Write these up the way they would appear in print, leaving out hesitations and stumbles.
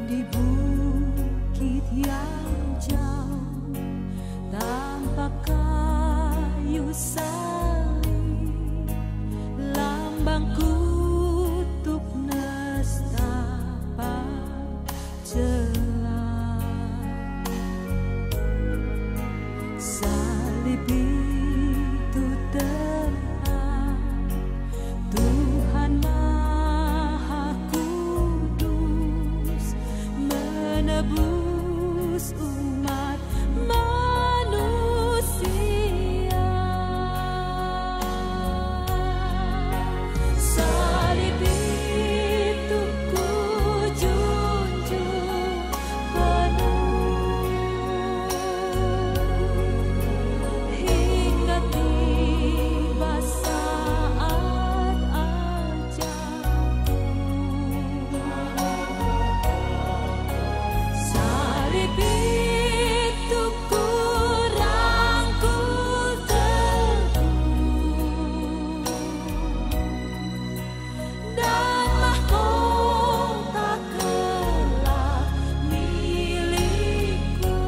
Di bukit yang jauh tampak kayu salib, lambang kutub nestapa celah. Salib itu terang, Tuhan Maha Kudus menebus umat manusia. Salib itu ku junjung penuh hingga tiba saat ajalku. Salib itu ku rangkul teguh dan mahkota kelak milikku.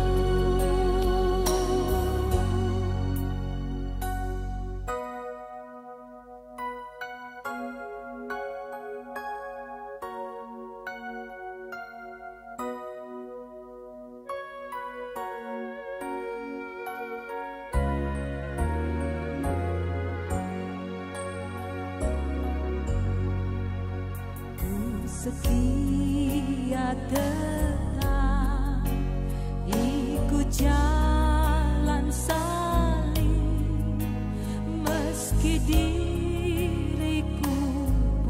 Setia tetap ikut jalan salib, meski diriku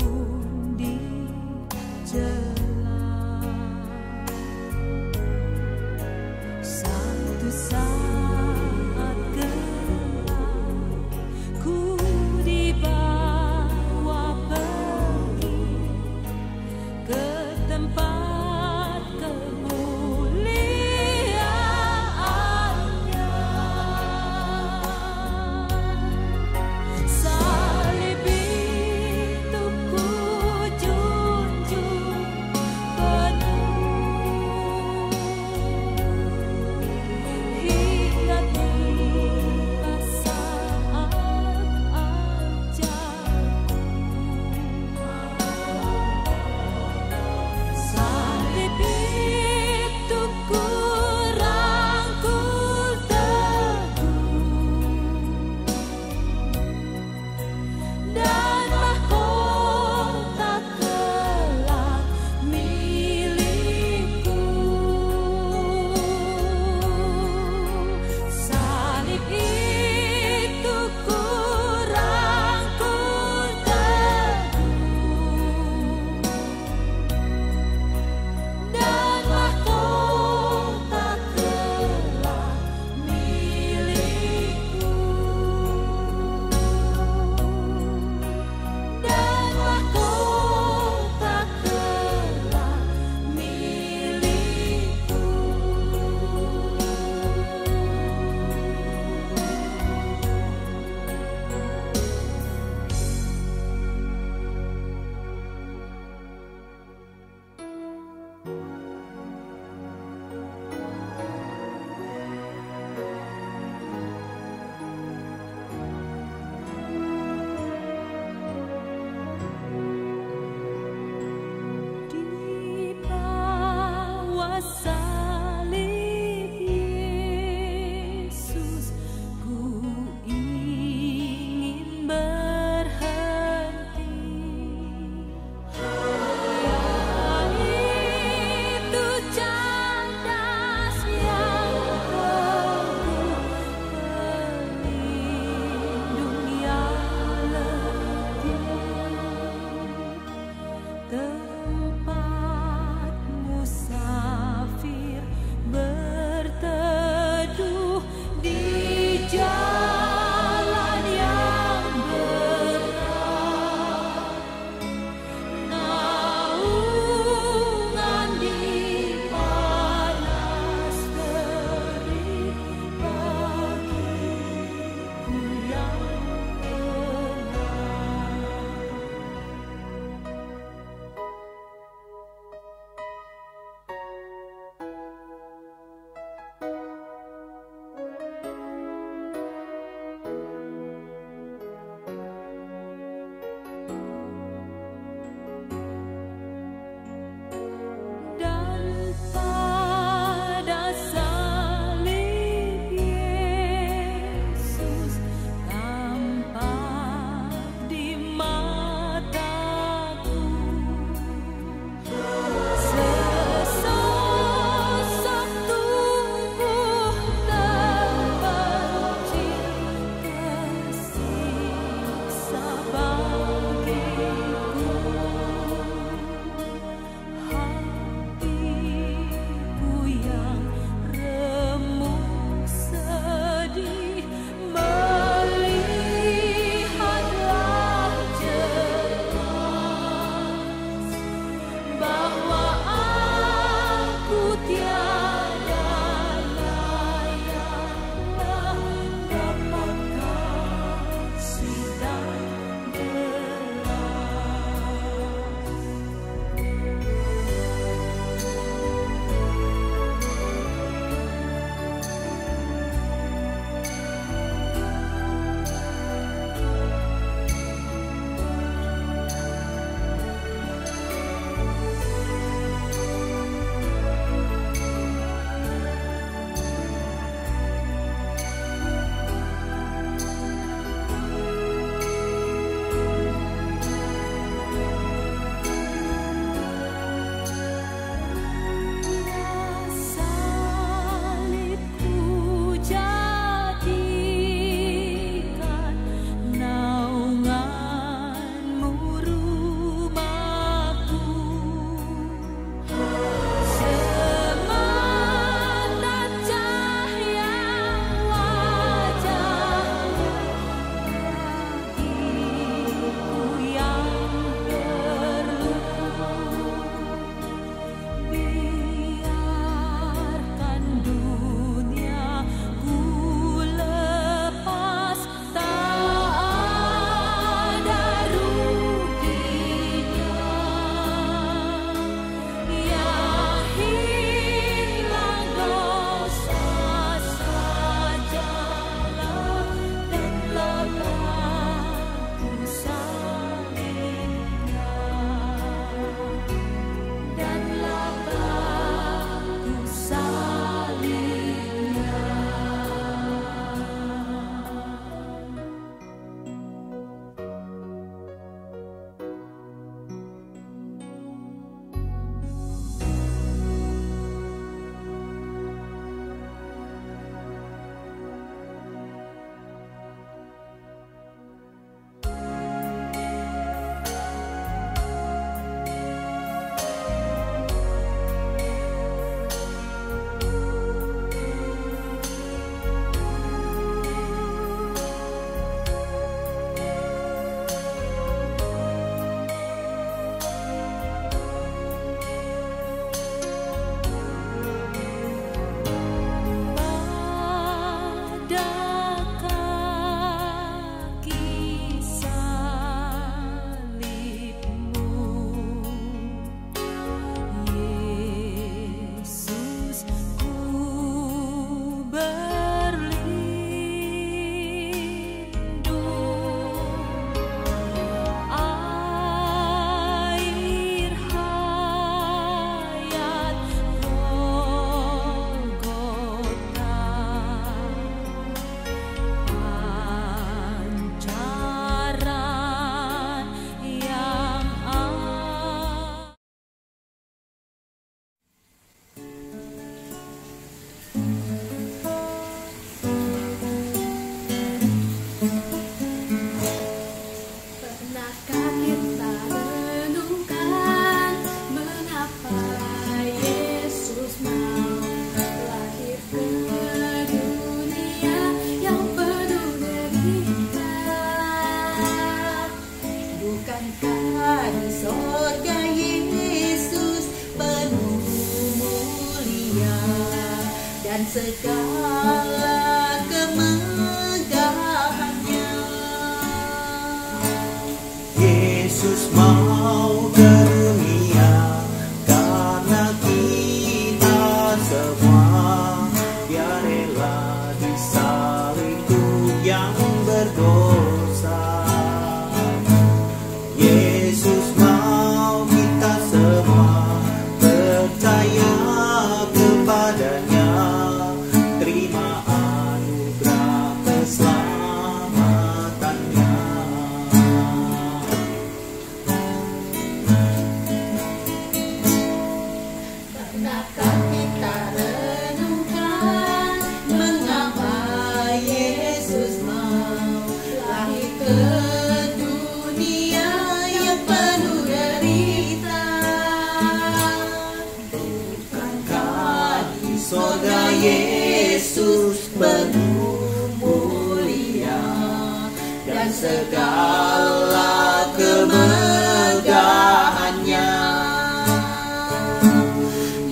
pun dicela. Satu saat gelap ku dibawa pergi ke dan segala kemegahannya. Yesus mau ke dunia karena kita semua, Dia rela disalibku yang berdosa. Yesus mau kita semua percaya kepadanya, terima anugerah keselamatannya. Pernahkah kita renungkan mengapa Yesus mau lahir ke dunia yang penuh derita? Bukankah di sorga Yesus penuh mulia dan segala kemegahannya?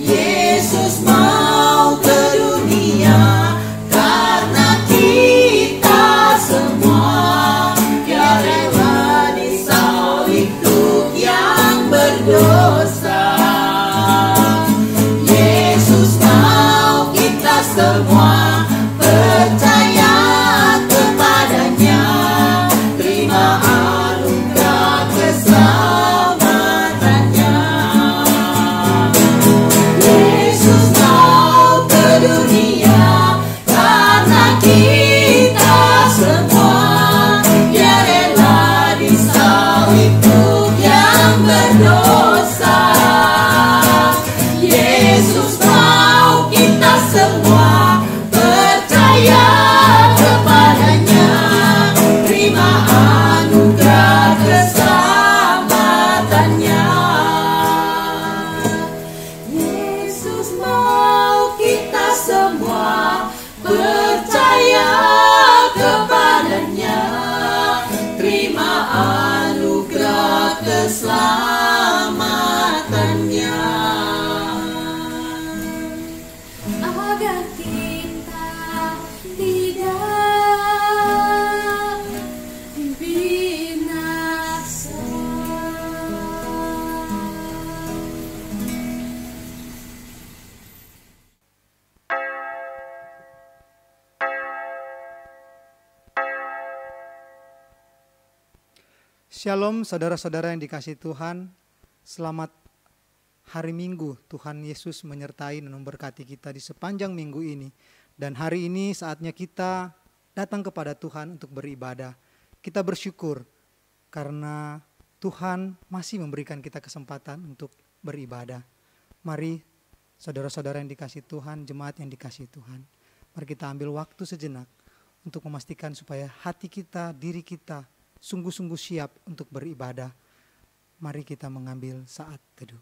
Yesus mau ke dunia karena kita semua, Dia rela disalib untuk yang berdosa. Yesus mau kita semua percaya kepadanya, terima anugerah keselamatannya. Yesus mau ke dunia karena kita semua, Dia rela disalib untuk yang berdosa. Yesus mau kita semua percaya kepadanya, terima anugerah keselamatannya. Yesus mau kita semua percaya kepadanya, terima anugerah keselamatannya. Agar kita tidak binasa. Shalom saudara-saudara yang dikasihi Tuhan. Selamat hari Minggu. Tuhan Yesus menyertai dan memberkati kita di sepanjang minggu ini. Dan hari ini saatnya kita datang kepada Tuhan untuk beribadah. Kita bersyukur karena Tuhan masih memberikan kita kesempatan untuk beribadah. Mari saudara-saudara yang dikasihi Tuhan, jemaat yang dikasihi Tuhan, mari kita ambil waktu sejenak untuk memastikan supaya hati kita, diri kita sungguh-sungguh siap untuk beribadah. Mari kita mengambil saat teduh.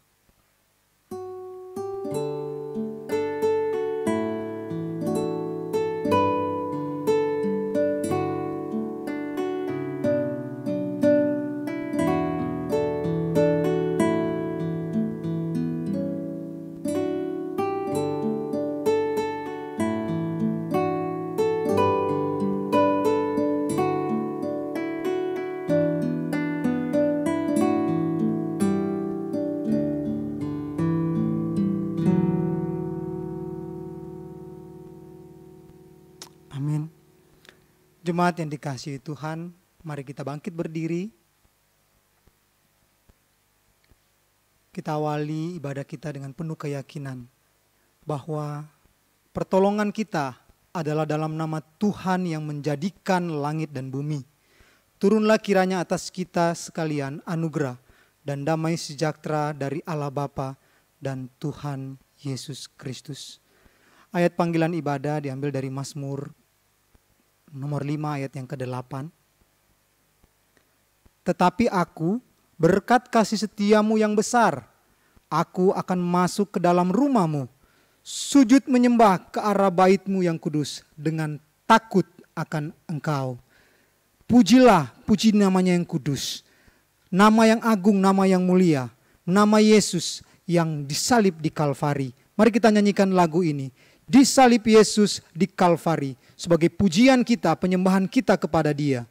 Amin. Jemaat yang dikasihi Tuhan, mari kita bangkit berdiri. Kita awali ibadah kita dengan penuh keyakinan bahwa pertolongan kita adalah dalam nama Tuhan yang menjadikan langit dan bumi. Turunlah kiranya atas kita sekalian anugerah dan damai sejahtera dari Allah Bapa dan Tuhan Yesus Kristus. Ayat panggilan ibadah diambil dari Mazmur nomor 5 ayat yang ke-8. Tetapi aku, berkat kasih setiamu yang besar, aku akan masuk ke dalam rumahmu, sujud menyembah ke arah baitmu yang kudus dengan takut akan engkau. Pujilah, puji namanya yang kudus, nama yang agung, nama yang mulia, nama Yesus yang disalib di Kalvari. Mari kita nyanyikan lagu ini. di salib Yesus di Kalvari sebagai pujian kita, penyembahan kita kepada Dia.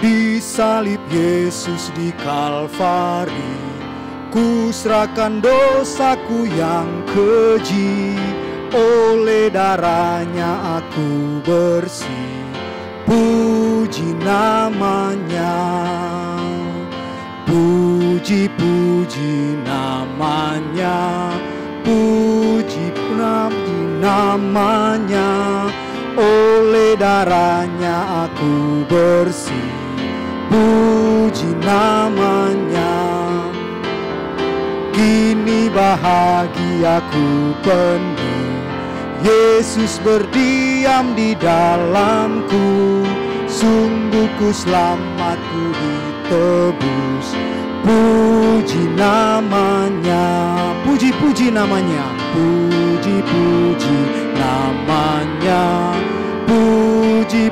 Di salib Yesus di Kalvari, ku serahkan dosaku yang keji, oleh darahnya aku bersih. Puji namanya, puji namanya, puji namanya, oleh darahnya aku bersih. Puji namanya, kini bahagiaku penuh, Yesus berdiam di dalamku, sungguh ku selamat, ku ditebus. Puji namanya, puji namanya, puji namanya, puji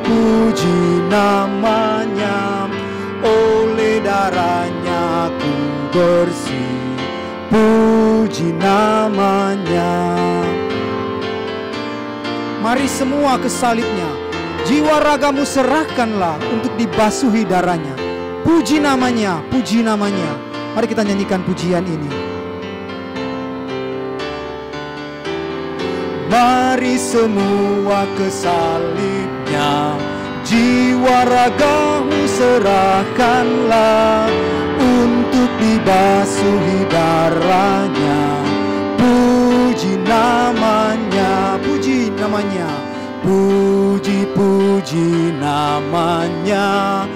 namanya, oleh darahnya aku bersih. Puji namanya. Mari semua ke salibnya, jiwa ragamu serahkanlah untuk dibasuhi darahnya. Puji namanya, puji namanya. Mari kita nyanyikan pujian ini. Mari semua ke salibnya, jiwa ragamu serahkanlah untuk dibasuhi darahnya. Puji namanya, puji namanya, puji namanya,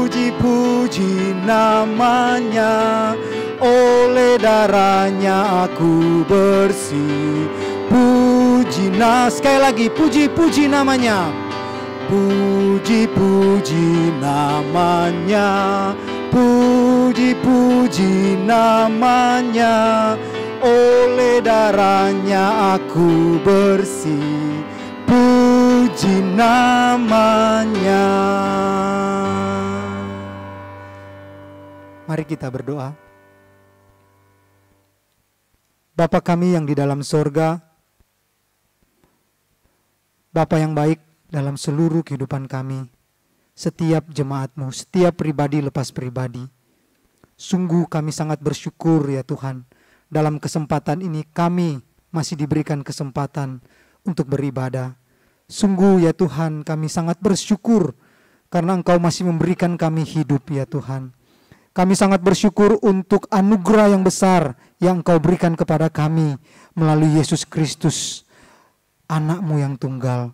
puji namanya, oleh darahnya aku bersih. Puji sekali lagi, puji namanya, puji namanya, puji namanya, oleh darahnya aku bersih. Puji namanya. Mari kita berdoa. Bapa kami yang di dalam sorga, Bapa yang baik dalam seluruh kehidupan kami, setiap jemaat-Mu, setiap pribadi lepas pribadi. Sungguh kami sangat bersyukur ya Tuhan, dalam kesempatan ini kami masih diberikan kesempatan untuk beribadah. Sungguh ya Tuhan, kami sangat bersyukur karena Engkau masih memberikan kami hidup ya Tuhan. Kami sangat bersyukur untuk anugerah yang besar yang Engkau berikan kepada kami melalui Yesus Kristus, anak-Mu yang tunggal,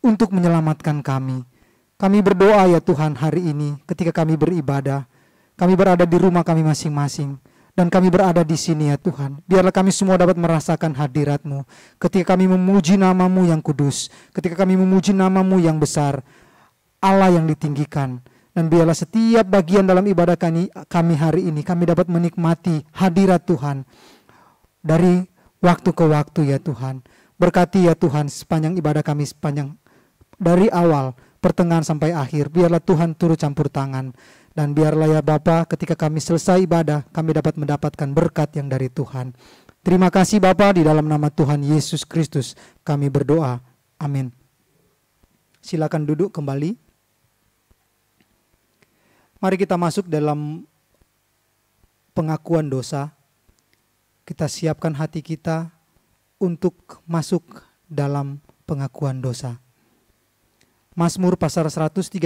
untuk menyelamatkan kami. Kami berdoa ya Tuhan hari ini ketika kami beribadah, kami berada di rumah kami masing-masing, dan kami berada di sini ya Tuhan. Biarlah kami semua dapat merasakan hadirat-Mu ketika kami memuji nama-Mu yang kudus, ketika kami memuji nama-Mu yang besar, Allah yang ditinggikan. Dan biarlah setiap bagian dalam ibadah kami hari ini, kami dapat menikmati hadirat Tuhan dari waktu ke waktu ya Tuhan. Berkati ya Tuhan sepanjang ibadah kami, sepanjang dari awal, pertengahan sampai akhir. Biarlah Tuhan turut campur tangan. Dan biarlah ya Bapa, ketika kami selesai ibadah, kami dapat mendapatkan berkat yang dari Tuhan. Terima kasih Bapa, di dalam nama Tuhan Yesus Kristus kami berdoa. Amin. Silakan duduk kembali. Mari kita masuk dalam pengakuan dosa. Kita siapkan hati kita untuk masuk dalam pengakuan dosa. Mazmur pasal 139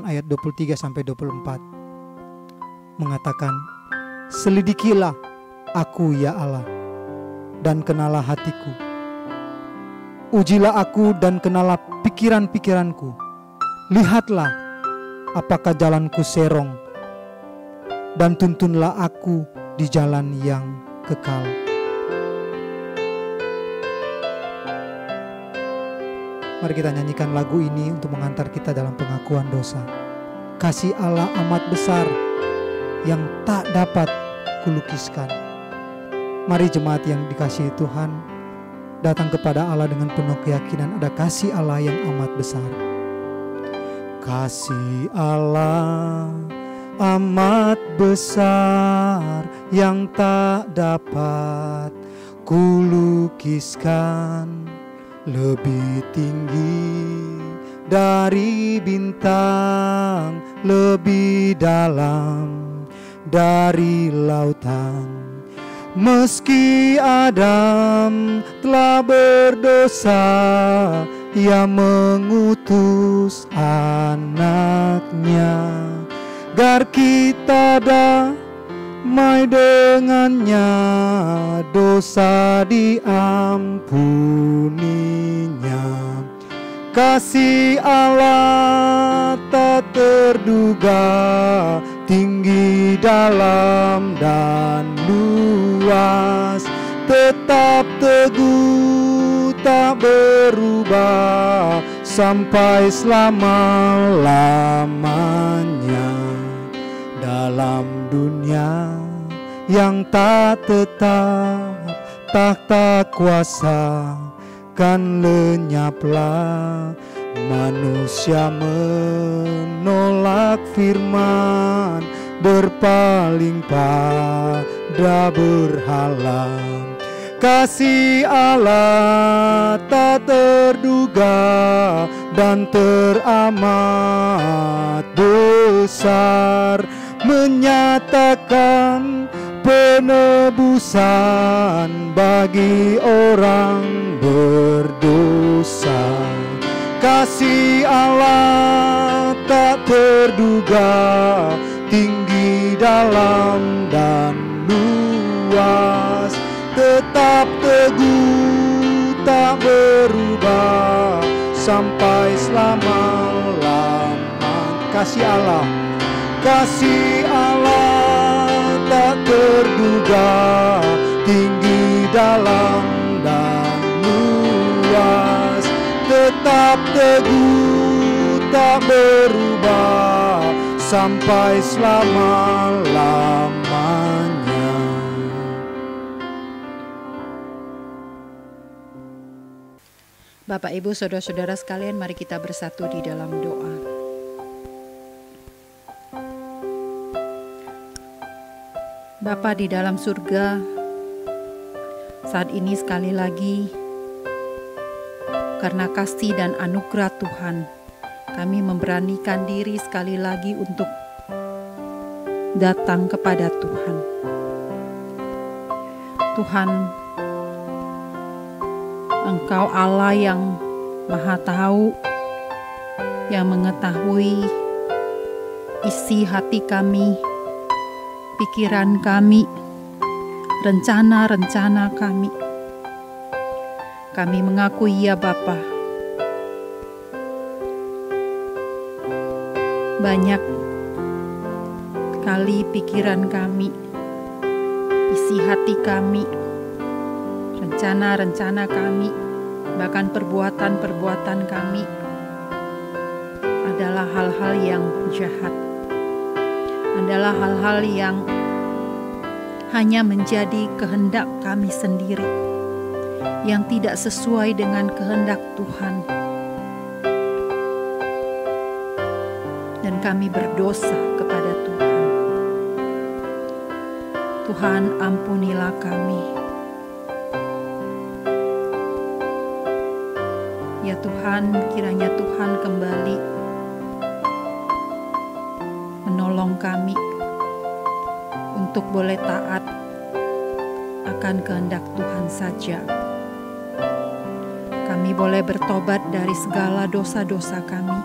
ayat 23 sampai 24 mengatakan, "Selidikilah aku ya Allah, dan kenalah hatiku. Ujilah aku dan kenalah pikiran-pikiranku. Lihatlah apakah jalanku serong, dan tuntunlah aku di jalan yang kekal." Mari kita nyanyikan lagu ini untuk mengantar kita dalam pengakuan dosa. Kasih Allah amat besar yang tak dapat kulukiskan. Mari jemaat yang dikasihi Tuhan, datang kepada Allah dengan penuh keyakinan ada kasih Allah yang amat besar. Kasih Allah amat besar yang tak dapat kulukiskan, lebih tinggi dari bintang, lebih dalam dari lautan. Meski Adam telah berdosa, Ia mengutus anaknya, agar kita damai dengannya, dosa diampuninya. Kasih Allah tak terduga, tinggi, dalam, dan luas, tetap teguh tak berubah sampai selama-lamanya. Dalam dunia yang tak tetap, takhta kuasa kan lenyaplah. Manusia menolak firman, berpaling pada berhala. Kasih Allah tak terduga dan teramat besar, menyatakan penebusan bagi orang berdosa. Kasih Allah tak terduga, tinggi, dalam, dan luas, tetap teguh tak berubah sampai selama-lamanya. Kasih Allah tak terduga, tinggi, dalam, dan luas, tetap teguh tak berubah sampai selama-lamanya. Bapak, Ibu, saudara-saudara sekalian, mari kita bersatu di dalam doa. Bapa di dalam surga, saat ini sekali lagi, karena kasih dan anugerah Tuhan, kami memberanikan diri sekali lagi untuk datang kepada Tuhan. Tuhan, Engkau Allah yang Maha Tahu, yang mengetahui isi hati kami, pikiran kami, rencana-rencana kami. Kami mengakui ya Bapa, banyak kali pikiran kami, isi hati kami, rencana-rencana kami, bahkan perbuatan-perbuatan kami adalah hal-hal yang jahat, adalah hal-hal yang hanya menjadi kehendak kami sendiri, yang tidak sesuai dengan kehendak Tuhan. Dan kami berdosa kepada Tuhan. Tuhan, ampunilah kami. Ya Tuhan, kiranya Tuhan kembali menolong kami untuk boleh taat akan kehendak Tuhan saja. Kami boleh bertobat dari segala dosa-dosa kami,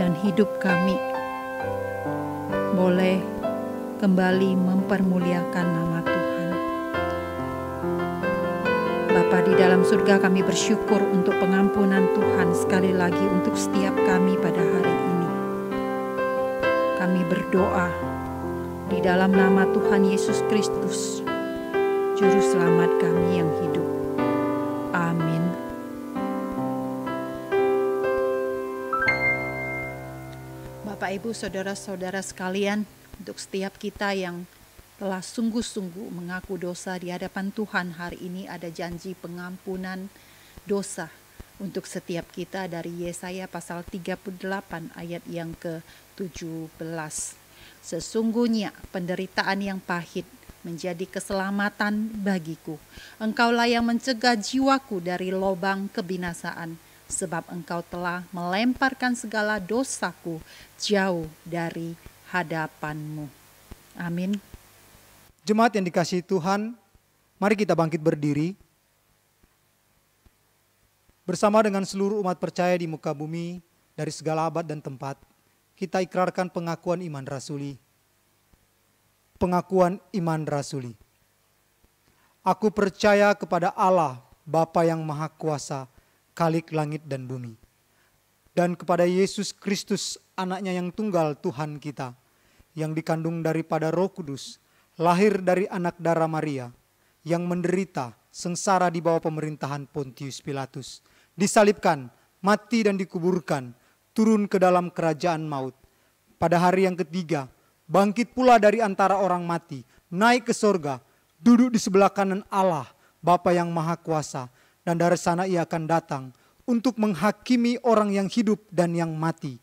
dan hidup kami boleh kembali mempermuliakan nama Tuhan. Bapa di dalam surga, kami bersyukur untuk pengampunan Tuhan sekali lagi untuk setiap kami pada hari ini. Kami berdoa di dalam nama Tuhan Yesus Kristus, Juru Selamat kami yang hidup. Amin. Bapak, Ibu, saudara-saudara sekalian, untuk setiap kita yang telah sungguh-sungguh mengaku dosa di hadapan Tuhan, hari ini ada janji pengampunan dosa untuk setiap kita dari Yesaya pasal 38 ayat yang ke-17. Sesungguhnya penderitaan yang pahit menjadi keselamatan bagiku. Engkaulah yang mencegah jiwaku dari lobang kebinasaan, sebab engkau telah melemparkan segala dosaku jauh dari hadapanmu. Amin. Jemaat yang dikasihi Tuhan, mari kita bangkit berdiri. Bersama dengan seluruh umat percaya di muka bumi dari segala abad dan tempat, kita ikrarkan pengakuan iman rasuli. Pengakuan iman rasuli. Aku percaya kepada Allah, Bapa yang Maha Kuasa, Khalik langit dan bumi, dan kepada Yesus Kristus, anaknya yang tunggal Tuhan kita, yang dikandung daripada Roh Kudus, lahir dari anak darah Maria, yang menderita sengsara di bawah pemerintahan Pontius Pilatus, disalibkan, mati dan dikuburkan, turun ke dalam kerajaan maut. Pada hari yang ketiga, bangkit pula dari antara orang mati, naik ke sorga, duduk di sebelah kanan Allah, Bapa yang Maha Kuasa, dan dari sana ia akan datang untuk menghakimi orang yang hidup dan yang mati.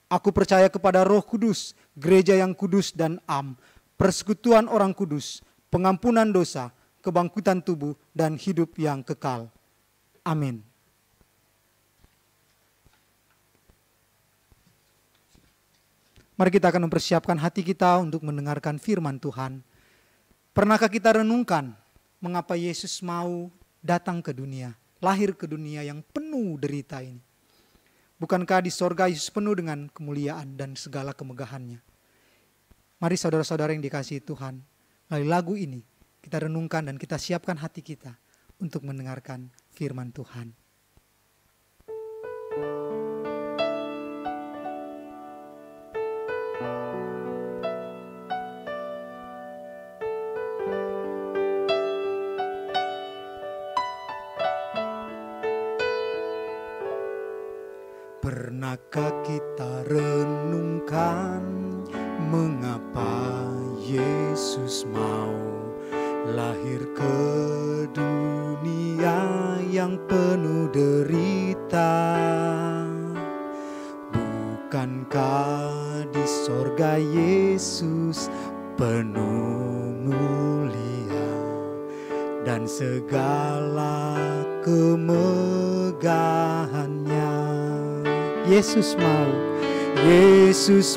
Aku percaya kepada Roh Kudus, gereja yang kudus dan am, persekutuan orang kudus, pengampunan dosa, kebangkitan tubuh, dan hidup yang kekal. Amin. Mari kita akan mempersiapkan hati kita untuk mendengarkan firman Tuhan. Pernahkah kita renungkan mengapa Yesus mau datang ke dunia, lahir ke dunia yang penuh derita ini? Bukankah di sorga Yesus penuh dengan kemuliaan dan segala kemegahannya? Mari saudara-saudara yang dikasihi Tuhan, melalui lagu ini kita renungkan dan kita siapkan hati kita untuk mendengarkan firman Tuhan. Pernahkah kita renungkan mengapa Yesus mau lahir ke dunia yang penuh derita? Bukankah di sorga Yesus penuh mulia dan segala kemegahannya? Yesus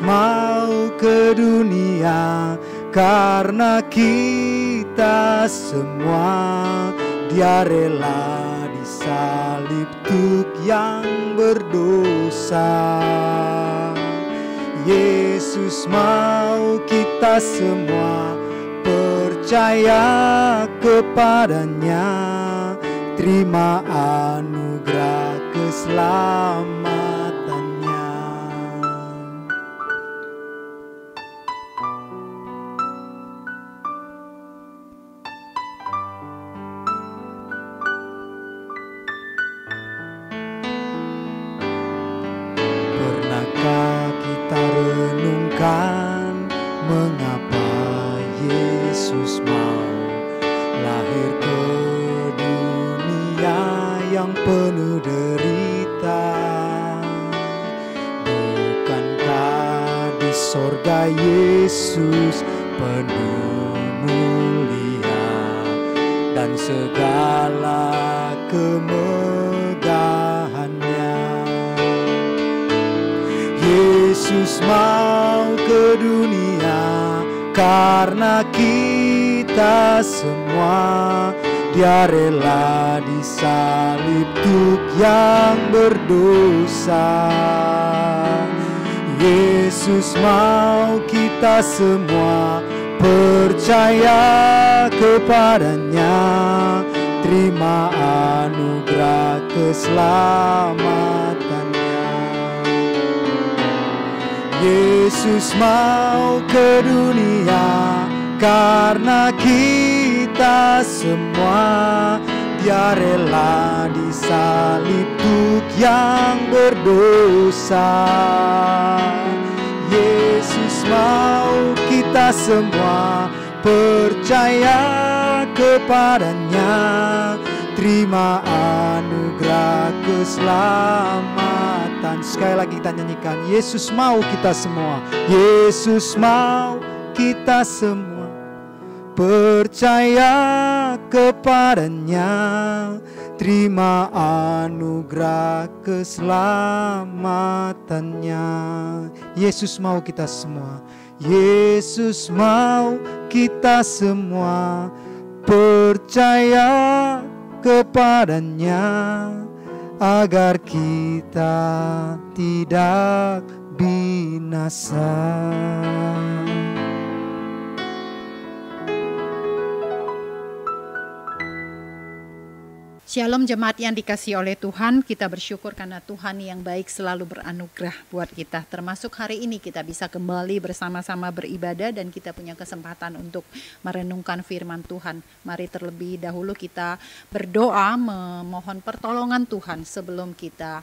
mau ke dunia karena kita semua. Dia rela disalib untuk yang berdosa. Yesus mau kita semua percaya kepadanya, terima anugerah keselamatannya. Mengapa Yesus mau lahir ke dunia yang penuh derita? Bukankah di sorga Yesus penuh mulia dan segala kemegahannya? Yesus mau ke dunia karena kita semua. Dia rela disalib untuk yang berdosa. Yesus mau kita semua percaya kepadanya, terima anugerah keselamatannya. Yesus mau ke dunia karena kita semua. Dia rela disalib untuk yang berdosa. Yesus mau kita semua percaya kepadanya, terima anugerah keselamatan. Sekali lagi kita nyanyikan, Yesus mau kita semua, Yesus mau kita semua percaya kepadanya, terima anugerah keselamatannya. Yesus mau kita semua, Yesus mau kita semua percaya kepadanya, agar kita tidak binasa. Shalom jemaat yang dikasihi oleh Tuhan, kita bersyukur karena Tuhan yang baik selalu beranugerah buat kita. Termasuk hari ini kita bisa kembali bersama-sama beribadah dan kita punya kesempatan untuk merenungkan firman Tuhan. Mari terlebih dahulu kita berdoa memohon pertolongan Tuhan sebelum kita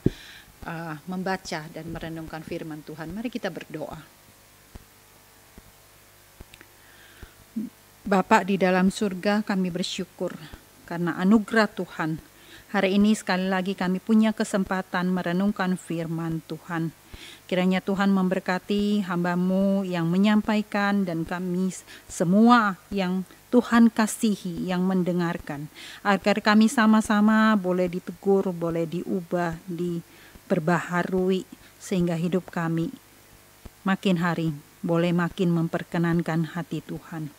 membaca dan merenungkan firman Tuhan. Mari kita berdoa. Bapa di dalam surga, kami bersyukur karena anugerah Tuhan. Hari ini sekali lagi kami punya kesempatan merenungkan firman Tuhan. Kiranya Tuhan memberkati hamba-Mu yang menyampaikan dan kami semua yang Tuhan kasihi yang mendengarkan. Agar kami sama-sama boleh ditegur, boleh diubah, diperbaharui sehingga hidup kami makin hari boleh makin memperkenankan hati Tuhan.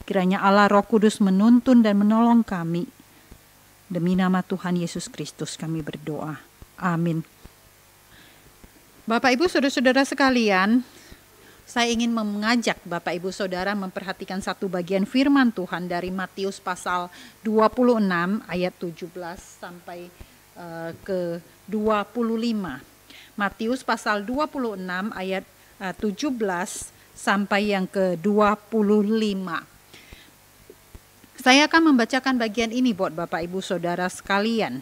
Kiranya Allah Roh Kudus menuntun dan menolong kami. Demi nama Tuhan Yesus Kristus kami berdoa. Amin. Bapak Ibu Saudara-saudara sekalian, saya ingin mengajak Bapak Ibu Saudara memperhatikan satu bagian firman Tuhan dari Matius pasal 26 ayat 17 sampai ke 25. Matius pasal 26 ayat 17 sampai yang ke 25. Saya akan membacakan bagian ini buat Bapak Ibu Saudara sekalian.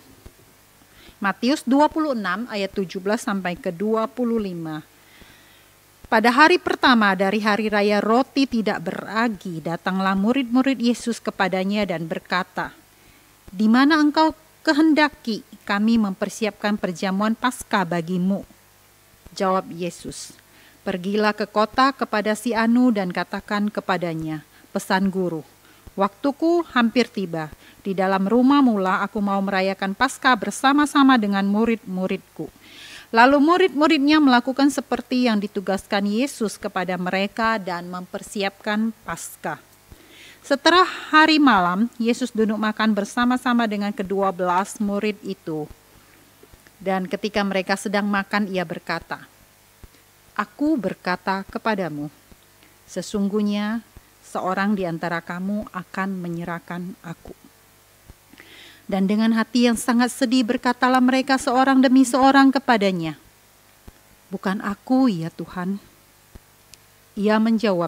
Matius 26 ayat 17 sampai ke 25. Pada hari pertama dari hari raya roti tidak beragi, datanglah murid-murid Yesus kepadanya dan berkata, "Di mana engkau kehendaki kami mempersiapkan perjamuan Paskah bagimu?" Jawab Yesus, "Pergilah ke kota kepada si Anu dan katakan kepadanya, pesan guru, waktuku hampir tiba. Di dalam rumah mula aku mau merayakan Paskah bersama-sama dengan murid-muridku." Lalu murid-muridnya melakukan seperti yang ditugaskan Yesus kepada mereka dan mempersiapkan Paskah. Setelah hari malam, Yesus duduk makan bersama-sama dengan ke-12 murid itu. Dan ketika mereka sedang makan, ia berkata, "Aku berkata kepadamu, sesungguhnya seorang di antara kamu akan menyerahkan aku." Dan dengan hati yang sangat sedih berkatalah mereka seorang demi seorang kepadanya, "Bukan aku ya Tuhan." Ia menjawab,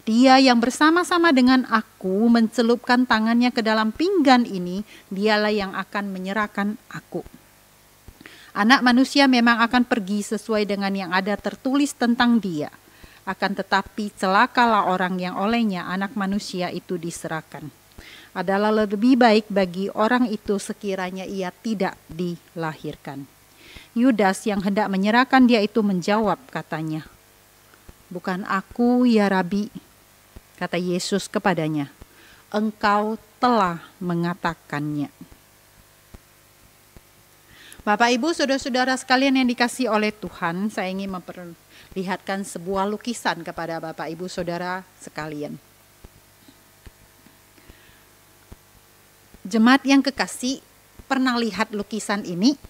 "Dia yang bersama-sama dengan aku mencelupkan tangannya ke dalam pinggan ini, dialah yang akan menyerahkan aku. Anak manusia memang akan pergi sesuai dengan yang ada tertulis tentang dia. Akan tetapi celakalah orang yang olehnya anak manusia itu diserahkan. Adalah lebih baik bagi orang itu sekiranya ia tidak dilahirkan." Yudas yang hendak menyerahkan dia itu menjawab katanya, "Bukan aku ya Rabi." Kata Yesus kepadanya, "Engkau telah mengatakannya." Bapak Ibu Saudara-saudara sekalian yang dikasihi oleh Tuhan, saya ingin memperlihatkan sebuah lukisan kepada Bapak Ibu Saudara sekalian. Jemaat yang kekasih, pernah lihat lukisan ini?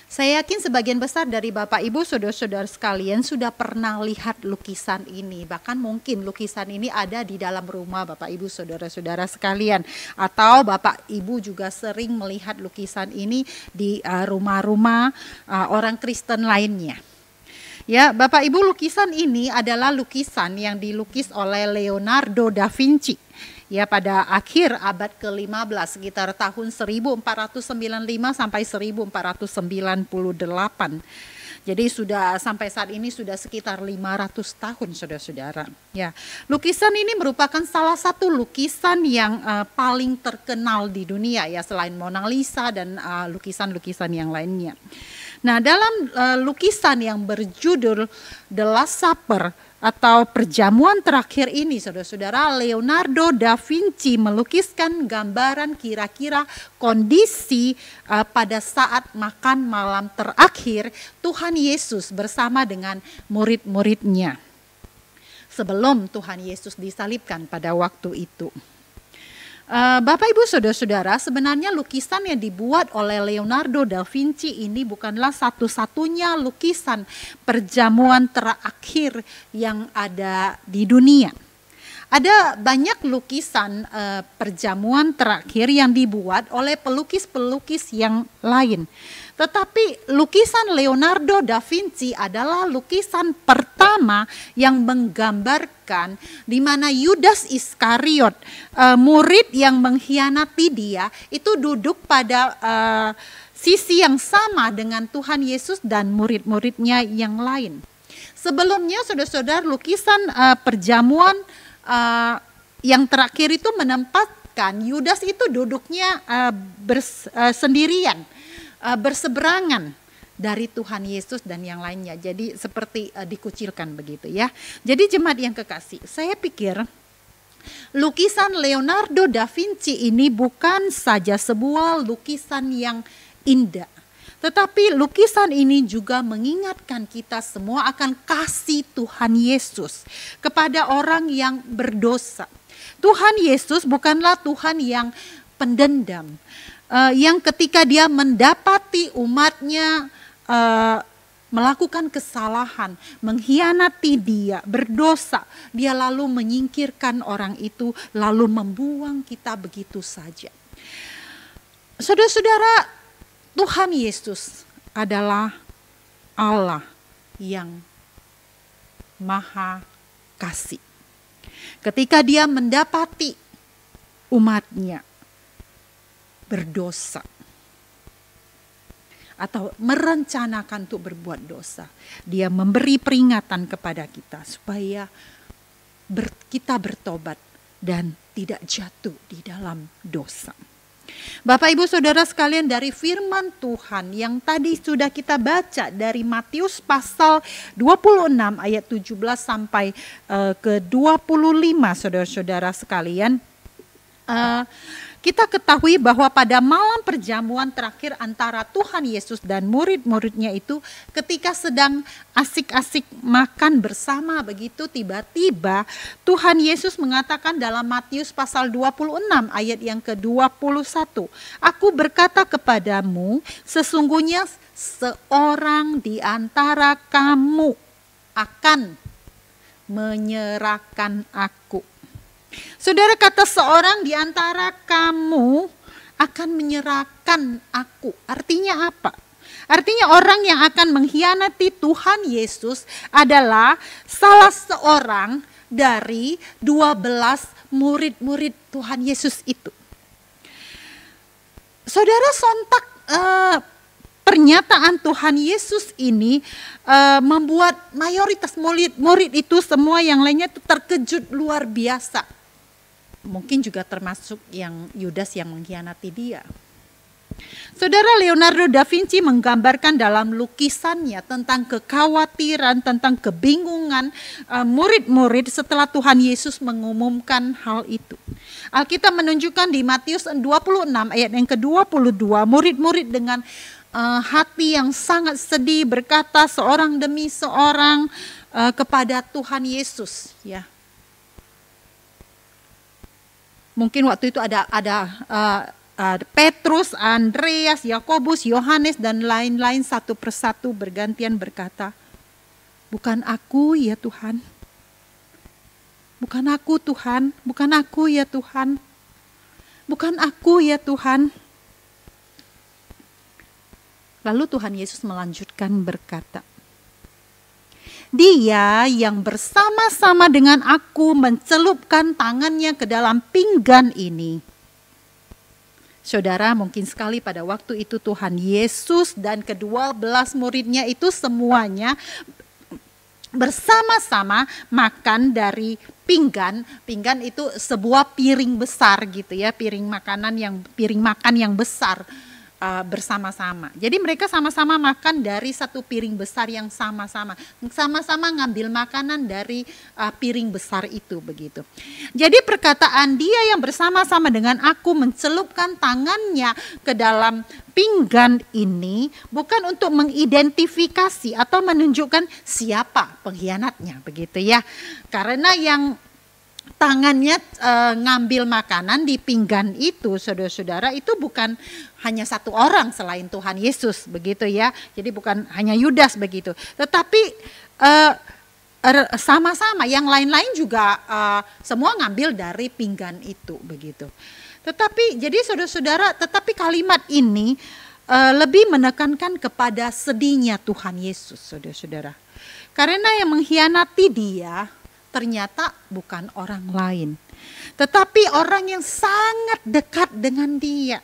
Saya yakin sebagian besar dari Bapak Ibu Saudara-saudara sekalian sudah pernah lihat lukisan ini. Bahkan mungkin lukisan ini ada di dalam rumah Bapak Ibu Saudara-saudara sekalian. Atau Bapak Ibu juga sering melihat lukisan ini di rumah-rumah orang Kristen lainnya. Ya, Bapak Ibu, lukisan ini adalah lukisan yang dilukis oleh Leonardo da Vinci. Ya, pada akhir abad ke-15 sekitar tahun 1495 sampai 1498. Jadi sudah sampai saat ini sudah sekitar 500 tahun saudara-saudara. Ya, lukisan ini merupakan salah satu lukisan yang paling terkenal di dunia ya, selain Mona Lisa dan lukisan-lukisan yang lainnya. Nah, dalam lukisan yang berjudul The Last Supper atau perjamuan terakhir ini, saudara-saudara, Leonardo da Vinci melukiskan gambaran kira-kira kondisi pada saat makan malam terakhir Tuhan Yesus bersama dengan murid-muridnya sebelum Tuhan Yesus disalibkan pada waktu itu. Bapak Ibu Saudara-saudara, sebenarnya lukisan yang dibuat oleh Leonardo da Vinci ini bukanlah satu-satunya lukisan perjamuan terakhir yang ada di dunia. Ada banyak lukisan perjamuan terakhir yang dibuat oleh pelukis-pelukis yang lain. Tetapi lukisan Leonardo da Vinci adalah lukisan pertama yang menggambarkan di mana Yudas Iskariot, murid yang mengkhianati dia, itu duduk pada sisi yang sama dengan Tuhan Yesus dan murid-muridnya yang lain. Sebelumnya saudara-saudara, lukisan perjamuan yang terakhir itu menempatkan Yudas itu duduknya sendirian, berseberangan dari Tuhan Yesus dan yang lainnya. Jadi seperti dikucilkan begitu ya. Jadi jemaat yang kekasih, saya pikir lukisan Leonardo da Vinci ini bukan saja sebuah lukisan yang indah, tetapi lukisan ini juga mengingatkan kita semua akan kasih Tuhan Yesus kepada orang yang berdosa. Tuhan Yesus bukanlah Tuhan yang pendendam, yang ketika dia mendapati umatnya melakukan kesalahan, mengkhianati dia, berdosa, dia lalu menyingkirkan orang itu, lalu membuang kita begitu saja. Saudara-saudara, Tuhan Yesus adalah Allah yang Maha Kasih. Ketika dia mendapati umatnya berdosa atau merencanakan untuk berbuat dosa, dia memberi peringatan kepada kita supaya kita bertobat dan tidak jatuh di dalam dosa. Bapak Ibu Saudara sekalian, dari firman Tuhan yang tadi sudah kita baca dari Matius pasal 26 ayat 17 sampai ke 25, saudara-saudara sekalian, kita ketahui bahwa pada malam perjamuan terakhir antara Tuhan Yesus dan murid-muridnya itu, ketika sedang asik-asik makan bersama begitu, tiba-tiba Tuhan Yesus mengatakan dalam Matius pasal 26 ayat yang ke-21, "Aku berkata kepadamu, sesungguhnya seorang di antara kamu akan menyerahkan aku." Saudara, kata seorang di antara kamu akan menyerahkan aku. Artinya apa? Artinya orang yang akan mengkhianati Tuhan Yesus adalah salah seorang dari 12 murid-murid Tuhan Yesus itu. Saudara, sontak pernyataan Tuhan Yesus ini membuat mayoritas murid itu semua yang lainnya itu terkejut luar biasa. Mungkin juga termasuk yang Yudas yang mengkhianati dia. Saudara, Leonardo da Vinci menggambarkan dalam lukisannya tentang kekhawatiran, tentang kebingungan murid-murid setelah Tuhan Yesus mengumumkan hal itu. Alkitab menunjukkan di Matius 26 ayat yang ke-22, murid-murid dengan hati yang sangat sedih berkata seorang demi seorang kepada Tuhan Yesus, ya. Mungkin waktu itu ada Petrus, Andreas, Yakobus, Yohanes dan lain-lain satu persatu bergantian berkata, "Bukan aku ya Tuhan. Bukan aku Tuhan, bukan aku ya Tuhan. Bukan aku ya Tuhan." Lalu Tuhan Yesus melanjutkan berkata, "Dia yang bersama-sama dengan aku mencelupkan tangannya ke dalam pinggan ini." Saudara, mungkin sekali pada waktu itu Tuhan Yesus dan ke-12 muridnya itu semuanya bersama-sama makan dari pinggan. Pinggan itu sebuah piring besar gitu ya, piring makan yang besar bersama-sama. Jadi mereka sama-sama makan dari satu piring besar yang sama-sama ngambil makanan dari piring besar itu begitu. Jadi perkataan dia yang bersama-sama dengan aku mencelupkan tangannya ke dalam pinggan ini bukan untuk mengidentifikasi atau menunjukkan siapa pengkhianatnya begitu ya. Karena yang tangannya ngambil makanan di pinggan itu, saudara-saudara, itu bukan hanya satu orang selain Tuhan Yesus begitu ya. Jadi bukan hanya Yudas begitu, tetapi sama-sama yang lain-lain juga semua ngambil dari pinggan itu begitu. Tetapi jadi saudara-saudara, tetapi kalimat ini lebih menekankan kepada sedihnya Tuhan Yesus, saudara-saudara. Karena yang mengkhianati dia ternyata bukan orang lain, tetapi orang yang sangat dekat dengan dia.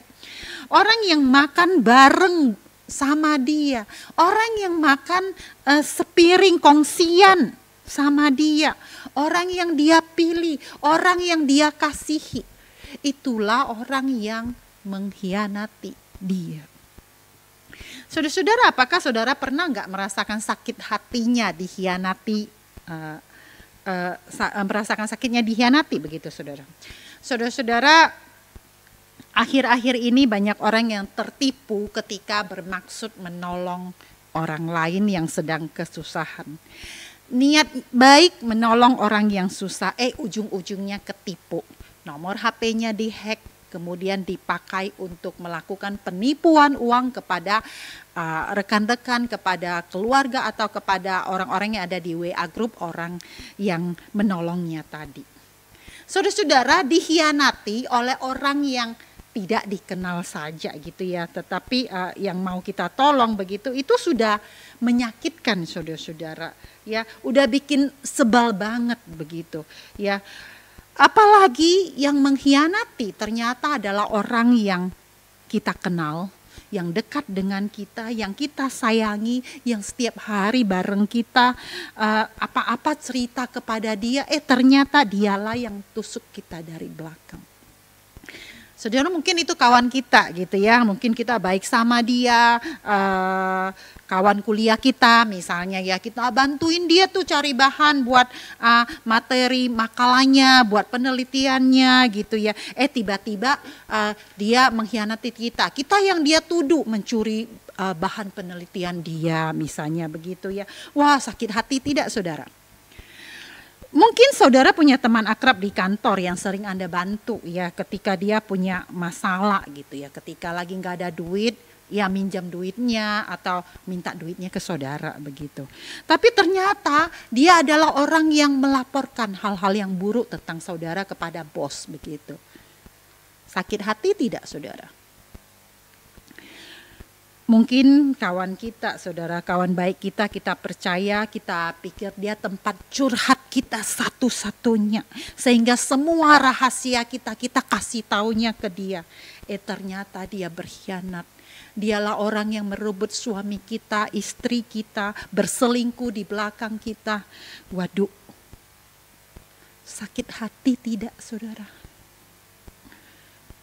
Orang yang makan bareng sama dia, orang yang makan sepiring kongsian sama dia, orang yang dia pilih, orang yang dia kasihi. Itulah orang yang mengkhianati dia. Saudara-saudara, apakah saudara pernah nggak merasakan sakit hatinya dikhianati, merasakan sakitnya dikhianati begitu saudara? Saudara-saudara, akhir-akhir ini banyak orang yang tertipu ketika bermaksud menolong orang lain yang sedang kesusahan. Niat baik menolong orang yang susah, ujung-ujungnya ketipu. Nomor HP-nya dihack, kemudian dipakai untuk melakukan penipuan uang kepada rekan-rekan, kepada keluarga atau kepada orang-orang yang ada di WA group orang yang menolongnya tadi. Saudara-saudara, dikhianati oleh orang yang tidak dikenal saja gitu ya, tetapi yang mau kita tolong begitu, itu sudah menyakitkan saudara-saudara ya, udah bikin sebal banget begitu ya. Apalagi yang mengkhianati ternyata adalah orang yang kita kenal, yang dekat dengan kita, yang kita sayangi, yang setiap hari bareng kita, apa-apa cerita kepada dia, ternyata dialah yang tusuk kita dari belakang. Saudara, mungkin itu kawan kita gitu ya, mungkin kita baik sama dia, kawan kuliah kita misalnya ya, kita bantuin dia tuh cari bahan buat materi makalahnya, buat penelitiannya gitu ya. Tiba-tiba dia mengkhianati kita yang dia tuduh mencuri bahan penelitian dia misalnya begitu ya. Wah, sakit hati tidak saudara? Mungkin saudara punya teman akrab di kantor yang sering Anda bantu ya ketika dia punya masalah gitu ya. Ketika lagi nggak ada duit, ya minjam duitnya atau minta duitnya ke saudara begitu. Tapi ternyata dia adalah orang yang melaporkan hal-hal yang buruk tentang saudara kepada bos begitu. Sakit hati tidak saudara? Mungkin kawan kita, saudara, kawan baik kita percaya, kita pikir dia tempat curhat kita satu-satunya. Sehingga semua rahasia kita kasih taunya ke dia. Ternyata dia berkhianat. Dialah orang yang merebut suami kita, istri kita, berselingkuh di belakang kita. Waduh, sakit hati tidak saudara?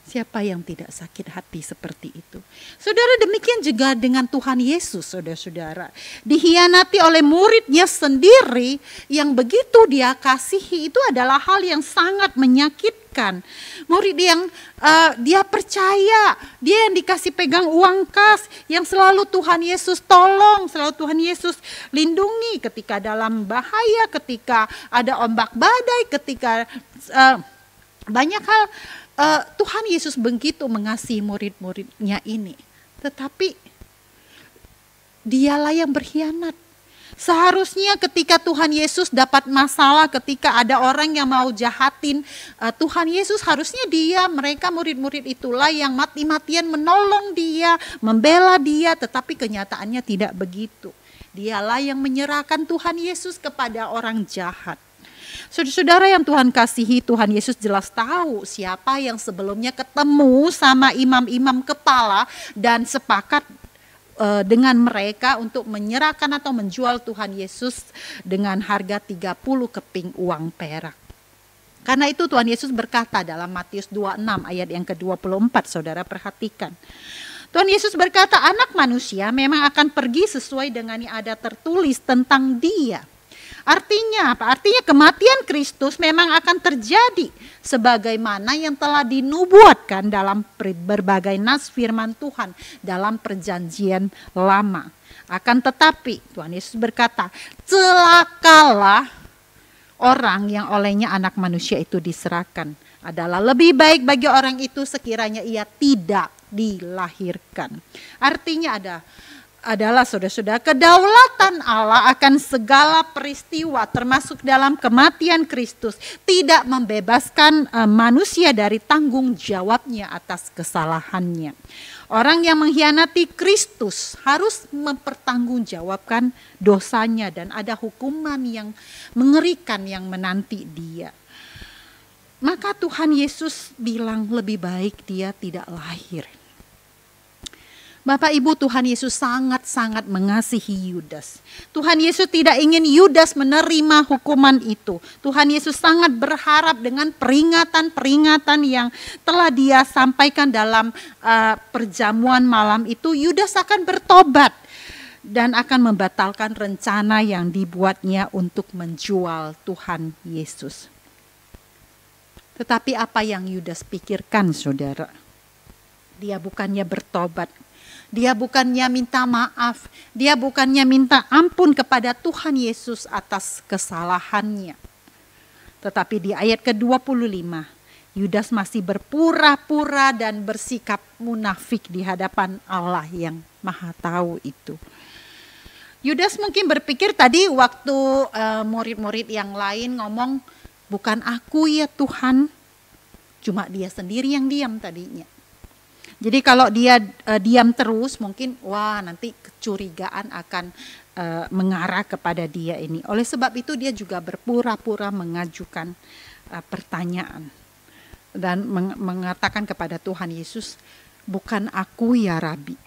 Siapa yang tidak sakit hati seperti itu? Saudara, demikian juga dengan Tuhan Yesus, saudara-saudara. Dikhianati oleh muridnya sendiri yang begitu dia kasihi, itu adalah hal yang sangat menyakitkan. Murid yang dia percaya, dia yang dikasih pegang uang kas, yang selalu Tuhan Yesus tolong, selalu Tuhan Yesus lindungi ketika dalam bahaya, ketika ada ombak badai, ketika banyak hal. Tuhan Yesus begitu mengasihi murid-muridnya ini. Tetapi dialah yang berkhianat. Seharusnya ketika Tuhan Yesus dapat masalah, ketika ada orang yang mau jahatin Tuhan Yesus, harusnya mereka murid-murid itulah yang mati-matian menolong dia, membela dia. Tetapi kenyataannya tidak begitu. Dialah yang menyerahkan Tuhan Yesus kepada orang jahat. Saudara-saudara yang Tuhan kasihi, Tuhan Yesus jelas tahu siapa yang sebelumnya ketemu sama imam-imam kepala dan sepakat dengan mereka untuk menyerahkan atau menjual Tuhan Yesus dengan harga 30 keping uang perak. Karena itu Tuhan Yesus berkata dalam Matius 26 ayat yang ke-24, saudara perhatikan. Tuhan Yesus berkata, anak manusia memang akan pergi sesuai dengan yang ada tertulis tentang dia. Artinya apa? Artinya kematian Kristus memang akan terjadi sebagaimana yang telah dinubuatkan dalam berbagai nas firman Tuhan dalam perjanjian lama. Akan tetapi Tuhan Yesus berkata, celakalah orang yang olehnya anak manusia itu diserahkan. Adalah lebih baik bagi orang itu sekiranya ia tidak dilahirkan. Artinya adalah saudara-saudara, kedaulatan Allah akan segala peristiwa termasuk dalam kematian Kristus tidak membebaskan manusia dari tanggung jawabnya atas kesalahannya. Orang yang mengkhianati Kristus harus mempertanggungjawabkan dosanya dan ada hukuman yang mengerikan yang menanti dia. Maka Tuhan Yesus bilang lebih baik dia tidak lahir. Bapak Ibu, Tuhan Yesus sangat-sangat mengasihi Yudas. Tuhan Yesus tidak ingin Yudas menerima hukuman itu. Tuhan Yesus sangat berharap dengan peringatan-peringatan yang telah dia sampaikan dalam perjamuan malam itu, Yudas akan bertobat dan akan membatalkan rencana yang dibuatnya untuk menjual Tuhan Yesus. Tetapi apa yang Yudas pikirkan, saudara? Dia bukannya bertobat. Dia bukannya minta maaf, dia bukannya minta ampun kepada Tuhan Yesus atas kesalahannya. Tetapi di ayat ke-25, Yudas masih berpura-pura dan bersikap munafik di hadapan Allah yang Maha Tahu itu. Yudas mungkin berpikir tadi waktu murid-murid yang lain ngomong, bukan aku ya Tuhan, cuma dia sendiri yang diam tadinya. Jadi kalau dia diam terus mungkin nanti kecurigaan akan mengarah kepada dia ini. Oleh sebab itu dia juga berpura-pura mengajukan pertanyaan dan mengatakan kepada Tuhan Yesus, bukan aku ya Rabi.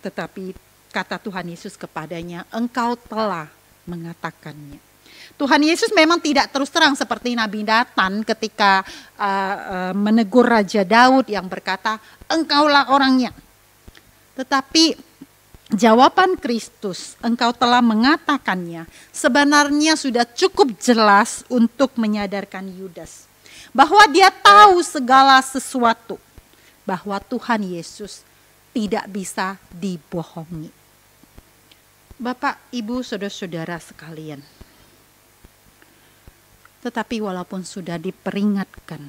Tetapi kata Tuhan Yesus kepadanya, engkau telah mengatakannya. Tuhan Yesus memang tidak terus terang seperti Nabi Nathan ketika menegur Raja Daud yang berkata, engkaulah orangnya. Tetapi jawaban Kristus, engkau telah mengatakannya, sebenarnya sudah cukup jelas untuk menyadarkan Yudas. Bahwa dia tahu segala sesuatu. Bahwa Tuhan Yesus tidak bisa dibohongi. Bapak, Ibu, saudara-saudara sekalian. Tetapi walaupun sudah diperingatkan,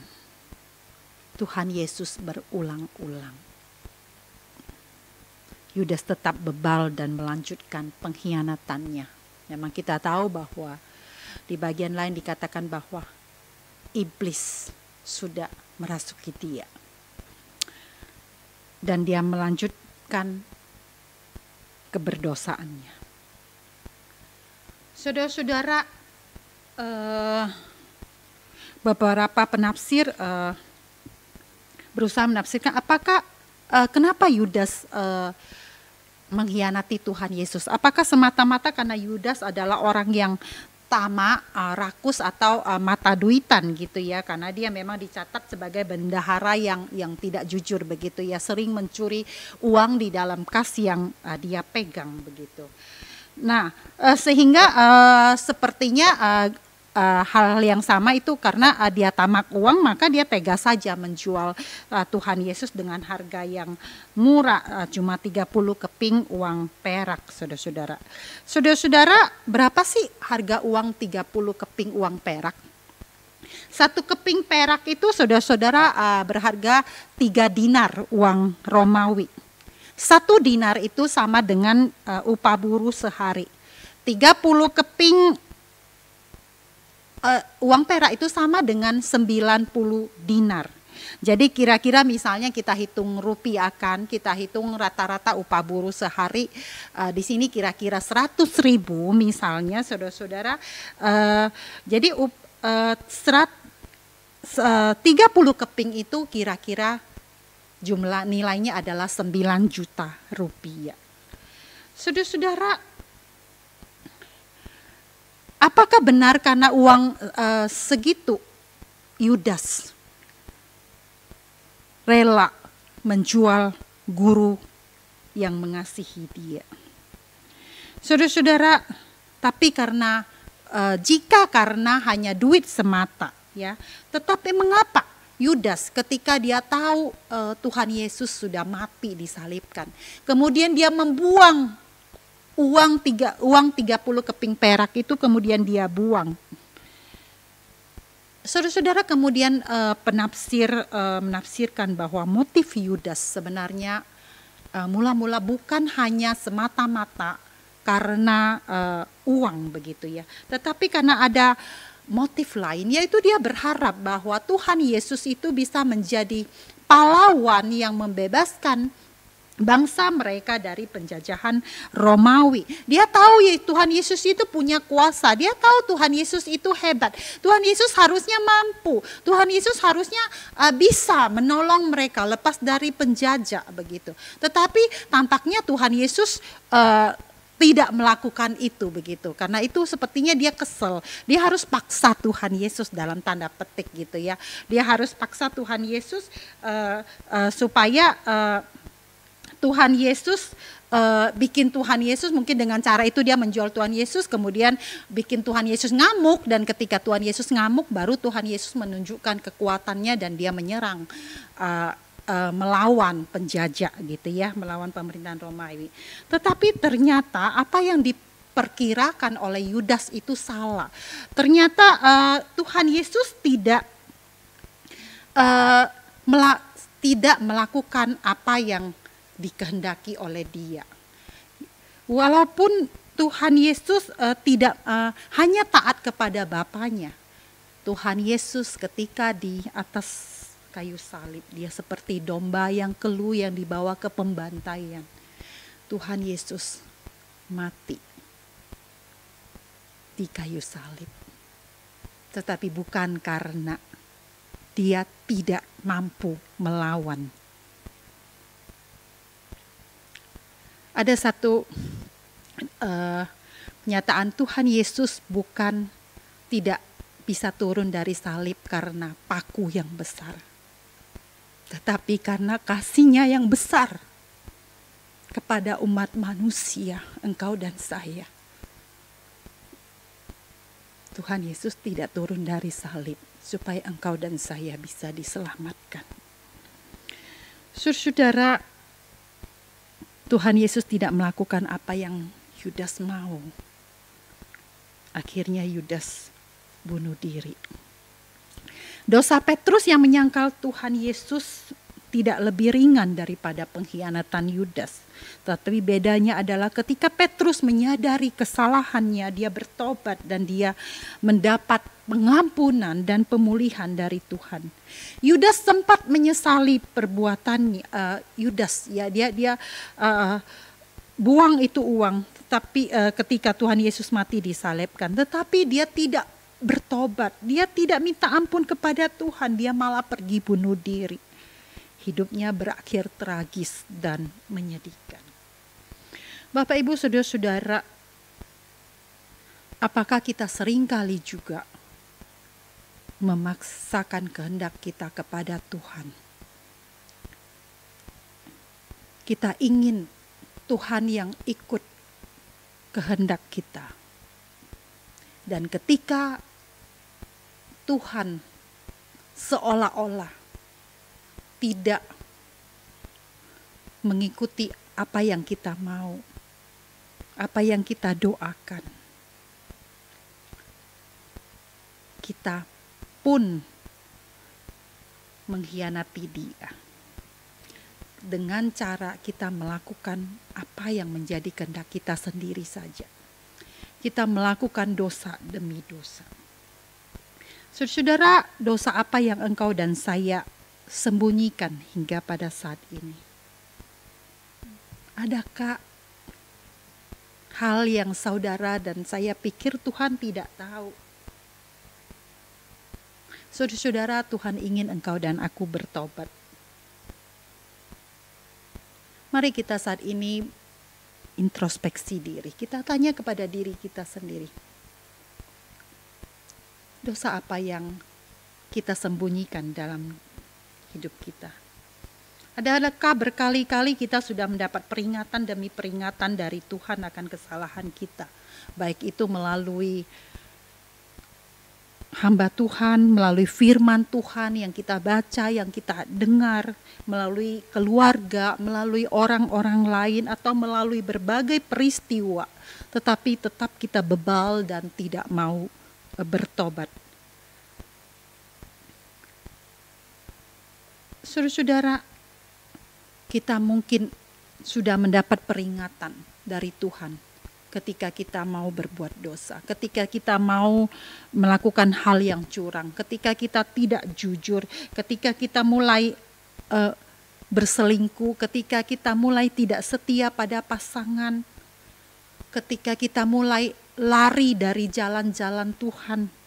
Tuhan Yesus berulang-ulang. Yudas tetap bebal dan melanjutkan pengkhianatannya. Memang kita tahu bahwa di bagian lain dikatakan bahwa iblis sudah merasuki dia. Dan dia melanjutkan keberdosaannya. Saudara-saudara, beberapa penafsir berusaha menafsirkan apakah kenapa Yudas mengkhianati Tuhan Yesus. Apakah semata-mata karena Yudas adalah orang yang tamak, rakus atau mata duitan gitu ya, karena dia memang dicatat sebagai bendahara yang tidak jujur begitu ya, sering mencuri uang di dalam kas yang dia pegang begitu. Nah, sehingga sepertinya hal yang sama itu karena dia tamak uang, maka dia tega saja menjual Tuhan Yesus dengan harga yang murah, cuma 30 keping uang perak, saudara-saudara. Saudara-saudara, berapa sih harga uang 30 keping uang perak? 1 keping perak itu saudara-saudara berharga 3 dinar uang Romawi. 1 dinar itu sama dengan upah buruh sehari. 30 keping uang perak itu sama dengan 90 dinar. Jadi kira-kira misalnya kita hitung rupiah kan, kita hitung rata-rata upah buruh sehari di sini kira-kira 100.000 misalnya saudara-saudara. Jadi 30 keping itu kira-kira jumlah nilainya adalah 9 juta rupiah. Saudara-saudara, apakah benar karena uang segitu Yudas rela menjual guru yang mengasihi dia? Saudara-saudara, tapi jika karena hanya duit semata, ya, tetapi mengapa Yudas ketika dia tahu Tuhan Yesus sudah mati disalibkan, kemudian dia membuang uang 30 keping perak itu, kemudian dia buang. Saudara-saudara, kemudian menafsirkan bahwa motif Yudas sebenarnya mula-mula bukan hanya semata-mata karena uang begitu ya, tetapi karena ada motif lain, yaitu dia berharap bahwa Tuhan Yesus itu bisa menjadi pahlawan yang membebaskan bangsa mereka dari penjajahan Romawi. Dia tahu ya Tuhan Yesus itu punya kuasa, dia tahu Tuhan Yesus itu hebat, Tuhan Yesus harusnya mampu, Tuhan Yesus harusnya bisa menolong mereka lepas dari penjajah begitu. Tetapi tampaknya Tuhan Yesus tidak melakukan itu begitu. Karena itu sepertinya dia kesel. Dia harus paksa Tuhan Yesus dalam tanda petik gitu ya. Dia harus paksa Tuhan Yesus supaya Tuhan Yesus bikin Tuhan Yesus, mungkin dengan cara itu dia menjual Tuhan Yesus, kemudian bikin Tuhan Yesus ngamuk, dan ketika Tuhan Yesus ngamuk baru Tuhan Yesus menunjukkan kekuatannya dan dia menyerang melawan penjajah gitu ya, melawan pemerintahan Romawi. Tetapi ternyata apa yang diperkirakan oleh Yudas itu salah. Ternyata Tuhan Yesus tidak melakukan apa yang dikehendaki oleh dia. Walaupun Tuhan Yesus tidak hanya taat kepada Bapaknya, Tuhan Yesus ketika di atas kayu salib, dia seperti domba yang keluh yang dibawa ke pembantaian. Tuhan Yesus mati di kayu salib. Tetapi bukan karena dia tidak mampu melawan. Ada satu pernyataan, Tuhan Yesus bukan tidak bisa turun dari salib karena paku yang besar, tetapi karena kasih-Nya yang besar kepada umat manusia, engkau dan saya. Tuhan Yesus tidak turun dari salib supaya engkau dan saya bisa diselamatkan. Saudara, Tuhan Yesus tidak melakukan apa yang Yudas mau. Akhirnya Yudas bunuh diri. Dosa Petrus yang menyangkal Tuhan Yesus tidak lebih ringan daripada pengkhianatan Yudas. Tetapi bedanya adalah ketika Petrus menyadari kesalahannya, dia bertobat dan dia mendapat pengampunan dan pemulihan dari Tuhan. Yudas sempat menyesali perbuatan Yudas, ya dia buang itu uang, tetapi ketika Tuhan Yesus mati disalibkan, tetapi dia tidak bertobat, dia tidak minta ampun kepada Tuhan, dia malah pergi bunuh diri. Hidupnya berakhir tragis dan menyedihkan. Bapak, Ibu, saudara-saudara, apakah kita seringkali juga memaksakan kehendak kita kepada Tuhan? Kita ingin Tuhan yang ikut kehendak kita. Dan ketika Tuhan seolah-olah tidak mengikuti apa yang kita mau, apa yang kita doakan, kita pun mengkhianati Dia dengan cara kita melakukan apa yang menjadi kehendak kita sendiri saja. Kita melakukan dosa demi dosa. Saudara, dosa apa yang engkau dan saya sembunyikan hingga pada saat ini? Adakah hal yang saudara dan saya pikir Tuhan tidak tahu? Saudara-saudara, Tuhan ingin engkau dan aku bertobat. Mari kita saat ini introspeksi diri. Kita tanya kepada diri kita sendiri. Dosa apa yang kita sembunyikan dalam hidup kita? Adakah berkali-kali kita sudah mendapat peringatan demi peringatan dari Tuhan akan kesalahan kita? Baik itu melalui hamba Tuhan, melalui firman Tuhan yang kita baca, yang kita dengar, melalui keluarga, melalui orang-orang lain, atau melalui berbagai peristiwa. Tetapi tetap kita bebal dan tidak mau bertobat. Saudara-saudara, kita mungkin sudah mendapat peringatan dari Tuhan ketika kita mau berbuat dosa, ketika kita mau melakukan hal yang curang, ketika kita tidak jujur, ketika kita mulai berselingkuh, ketika kita mulai tidak setia pada pasangan, ketika kita mulai lari dari jalan-jalan Tuhan.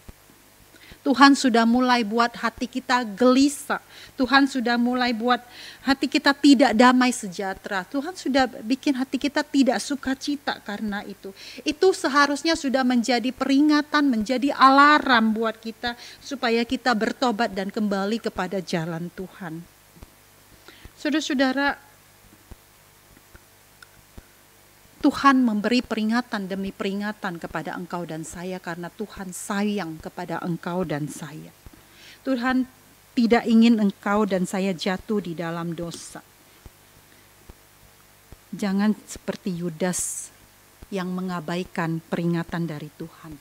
Tuhan sudah mulai buat hati kita gelisah. Tuhan sudah mulai buat hati kita tidak damai sejahtera. Tuhan sudah bikin hati kita tidak sukacita karena itu. Itu seharusnya sudah menjadi peringatan, menjadi alarm buat kita supaya kita bertobat dan kembali kepada jalan Tuhan. Saudara-saudara, Tuhan memberi peringatan demi peringatan kepada engkau dan saya karena Tuhan sayang kepada engkau dan saya. Tuhan tidak ingin engkau dan saya jatuh di dalam dosa. Jangan seperti Yudas yang mengabaikan peringatan dari Tuhan.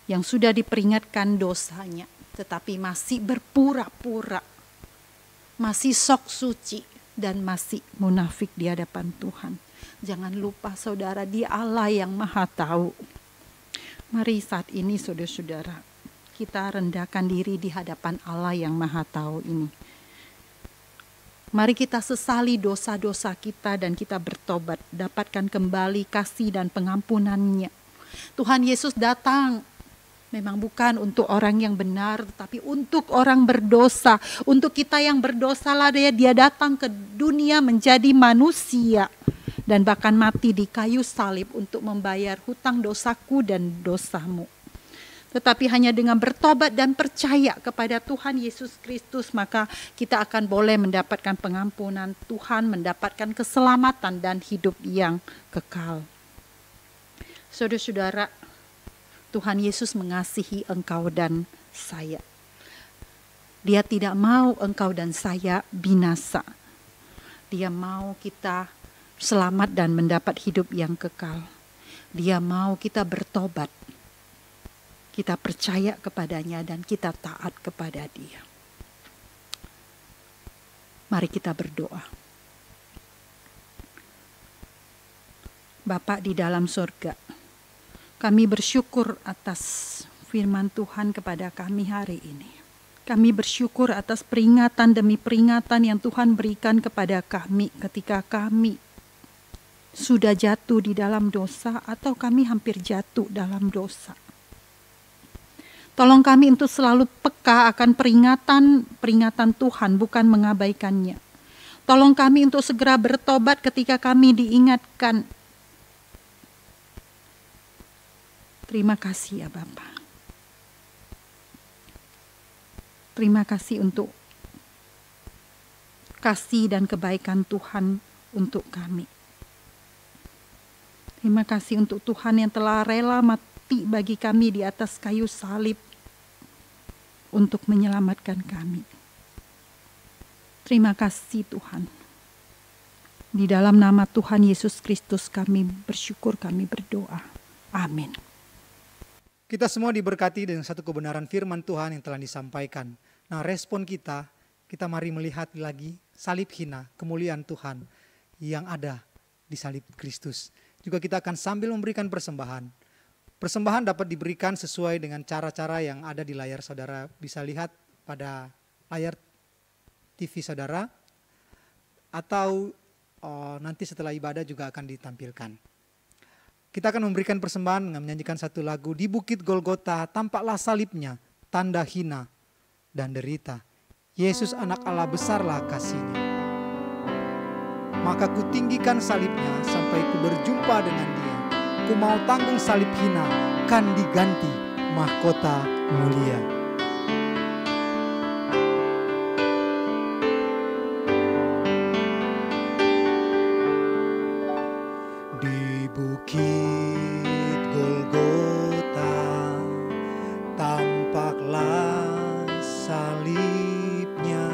Yang sudah diperingatkan dosanya tetapi masih berpura-pura, masih sok suci dan masih munafik di hadapan Tuhan. Jangan lupa saudara, Dia Allah yang Maha Tahu. Mari saat ini saudara-saudara, kita rendahkan diri di hadapan Allah yang Maha Tahu ini. Mari kita sesali dosa-dosa kita dan kita bertobat, dapatkan kembali kasih dan pengampunan-Nya. Tuhan Yesus datang memang bukan untuk orang yang benar, tapi untuk orang berdosa. Untuk kita yang berdosa lah Dia datang ke dunia menjadi manusia. Dan bahkan mati di kayu salib untuk membayar hutang dosaku dan dosamu. Tetapi hanya dengan bertobat dan percaya kepada Tuhan Yesus Kristus, maka kita akan boleh mendapatkan pengampunan Tuhan, mendapatkan keselamatan dan hidup yang kekal. Saudara-saudara, Tuhan Yesus mengasihi engkau dan saya. Dia tidak mau engkau dan saya binasa. Dia mau kita selamat dan mendapat hidup yang kekal. Dia mau kita bertobat. Kita percaya kepadanya dan kita taat kepada Dia. Mari kita berdoa. Bapa di dalam surga, kami bersyukur atas firman Tuhan kepada kami hari ini. Kami bersyukur atas peringatan demi peringatan yang Tuhan berikan kepada kami ketika kami sudah jatuh di dalam dosa atau kami hampir jatuh dalam dosa. Tolong kami untuk selalu peka akan peringatan Tuhan, bukan mengabaikannya. Tolong kami untuk segera bertobat ketika kami diingatkan. Terima kasih ya Bapa. Terima kasih untuk kasih dan kebaikan Tuhan untuk kami. Terima kasih untuk Tuhan yang telah rela mati bagi kami di atas kayu salib untuk menyelamatkan kami. Terima kasih Tuhan. Di dalam nama Tuhan Yesus Kristus kami bersyukur, kami berdoa. Amin. Kita semua diberkati dengan satu kebenaran firman Tuhan yang telah disampaikan. Nah, respon kita mari melihat lagi salib hina, kemuliaan Tuhan yang ada di salib Kristus. Juga kita akan sambil memberikan persembahan. Persembahan dapat diberikan sesuai dengan cara-cara yang ada di layar saudara. Bisa lihat pada layar TV saudara. Atau nanti setelah ibadah juga akan ditampilkan. Kita akan memberikan persembahan dengan menyanyikan satu lagu. Di Bukit Golgota tampaklah salibnya. tanda hina dan derita. Yesus anak Allah besarlah kasih-Nya. Maka kutinggikan salibnya sampai ku berjumpa dengan Dia. Ku mau tanggung salib hina, kan diganti mahkota mulia. Di bukit Golgota tampaklah salibnya,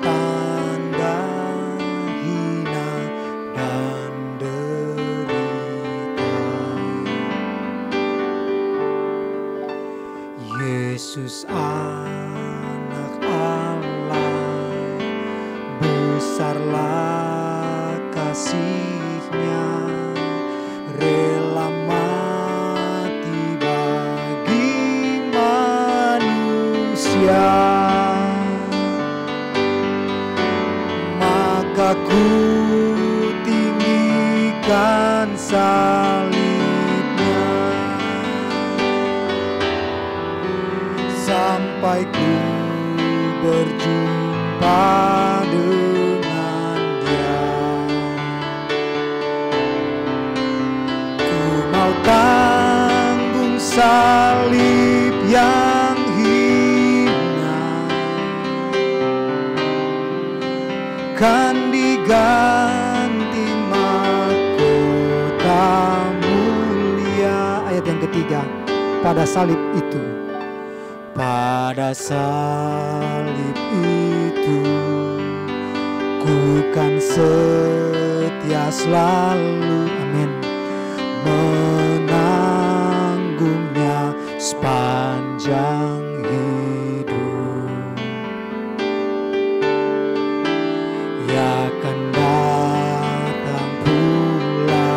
tanda hina dan derita. Yesus anak Allah, besarlah kasih-Nya, rela mati bagi manusia. Maka ku tinggikan salibnya sampai ku berjumpa dengan Dia. Ku mau tanggung salib yang hina, kan diganti mahkota mulia. Ayat yang ketiga, pada salib itu, pada salib itu, ku kan setia selalu, amin, menanggungnya sepanjang hidup. Ya akan datang pula,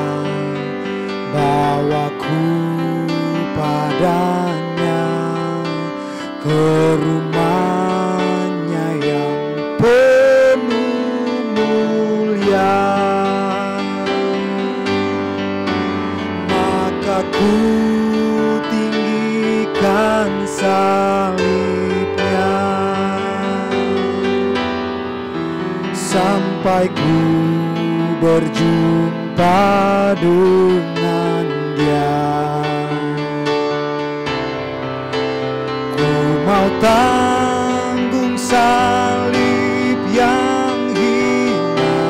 bawaku padanya ke rumahnya yang penuh mulia. Maka ku tinggikan salibnya sampai ku berjumpa dengan Dia. Ku mau tanggung salib yang hina,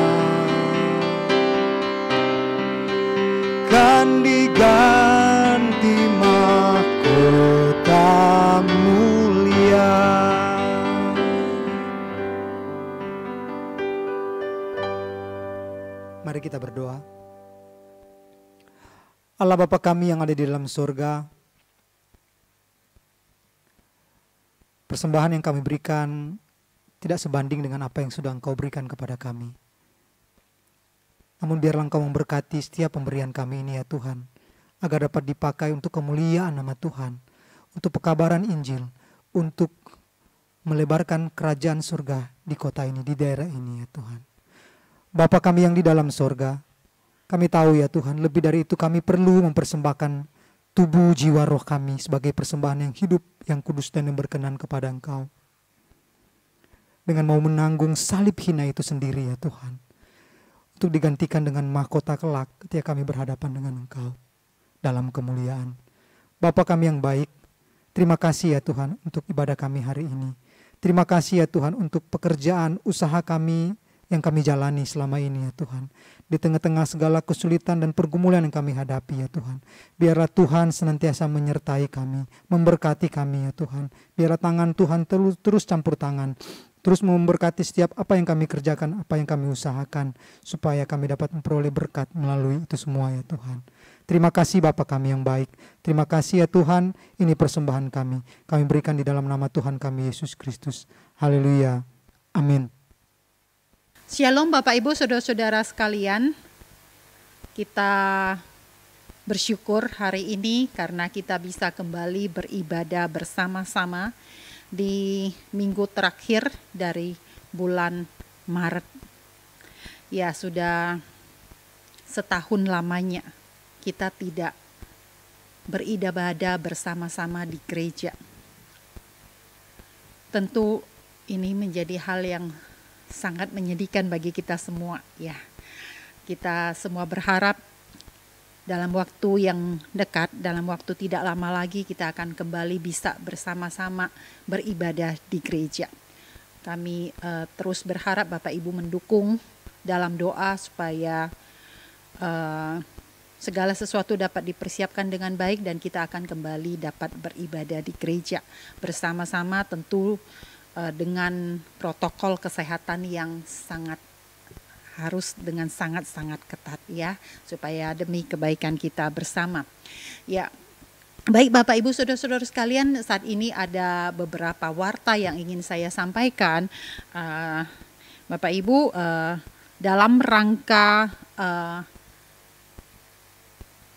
kan diganti mahkota mulia. Mari kita berdoa. Allah Bapa kami yang ada di dalam surga, persembahan yang kami berikan tidak sebanding dengan apa yang sudah Engkau berikan kepada kami. Namun biarlah Engkau memberkati setiap pemberian kami ini ya Tuhan, agar dapat dipakai untuk kemuliaan nama Tuhan, untuk pekabaran Injil, untuk melebarkan kerajaan surga di kota ini, di daerah ini ya Tuhan. Bapa kami yang di dalam surga, kami tahu ya Tuhan, lebih dari itu kami perlu mempersembahkan tubuh, jiwa, roh kami sebagai persembahan yang hidup, yang kudus dan yang berkenan kepada Engkau. Dengan mau menanggung salib hina itu sendiri ya Tuhan, untuk digantikan dengan mahkota kelak ketika kami berhadapan dengan Engkau dalam kemuliaan. Bapa kami yang baik, terima kasih ya Tuhan untuk ibadah kami hari ini. Terima kasih ya Tuhan untuk pekerjaan, usaha kami yang kami jalani selama ini ya Tuhan. Di tengah-tengah segala kesulitan dan pergumulan yang kami hadapi ya Tuhan. Biarlah Tuhan senantiasa menyertai kami, memberkati kami ya Tuhan. Biarlah tangan Tuhan terus campur tangan, terus memberkati setiap apa yang kami kerjakan, apa yang kami usahakan, supaya kami dapat memperoleh berkat melalui itu semua ya Tuhan. Terima kasih Bapa kami yang baik. Terima kasih ya Tuhan, ini persembahan kami. Kami berikan di dalam nama Tuhan kami Yesus Kristus. Haleluya. Amin. Shalom Bapak Ibu Saudara-saudara sekalian. Kita bersyukur hari ini karena kita bisa kembali beribadah bersama-sama di minggu terakhir dari bulan Maret. Ya, sudah setahun lamanya kita tidak beribadah bersama-sama di gereja. Tentu ini menjadi hal yang sangat menyedihkan bagi kita semua ya. Kita semua berharap dalam waktu yang dekat, dalam waktu tidak lama lagi kita akan kembali bisa bersama-sama beribadah di gereja. Kami terus berharap Bapak Ibu mendukung dalam doa supaya segala sesuatu dapat dipersiapkan dengan baik dan kita akan kembali dapat beribadah di gereja bersama-sama, tentu dengan protokol kesehatan yang harus dengan sangat-sangat ketat ya, supaya demi kebaikan kita bersama. Ya, baik Bapak Ibu saudara-saudara sekalian, saat ini ada beberapa warta yang ingin saya sampaikan. Bapak Ibu, dalam rangka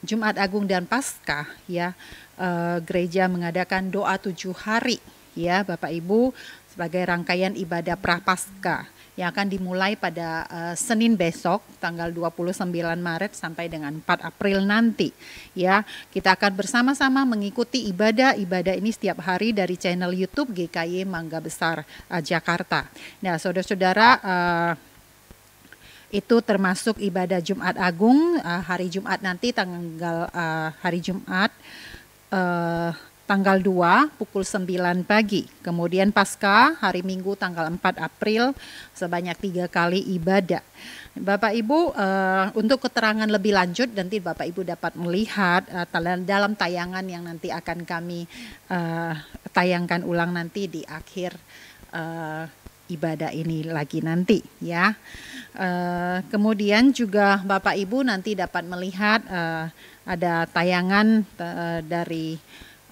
Jumat Agung dan Paskah ya, gereja mengadakan doa 7 hari ya Bapak Ibu, sebagai rangkaian ibadah Prapaskah yang akan dimulai pada Senin besok tanggal 29 Maret sampai dengan 4 April nanti ya. Kita akan bersama-sama mengikuti ibadah ini setiap hari dari channel YouTube GKY Mangga Besar Jakarta. Nah, saudara-saudara, itu termasuk ibadah Jumat Agung hari Jumat nanti hari Jumat tanggal 2 pukul 9 pagi. Kemudian Paskah hari Minggu tanggal 4 April sebanyak 3 kali ibadah. Bapak Ibu, untuk keterangan lebih lanjut nanti Bapak Ibu dapat melihat dalam tayangan yang nanti akan kami tayangkan ulang nanti di akhir ibadah ini lagi nanti ya. Kemudian juga Bapak Ibu nanti dapat melihat ada tayangan dari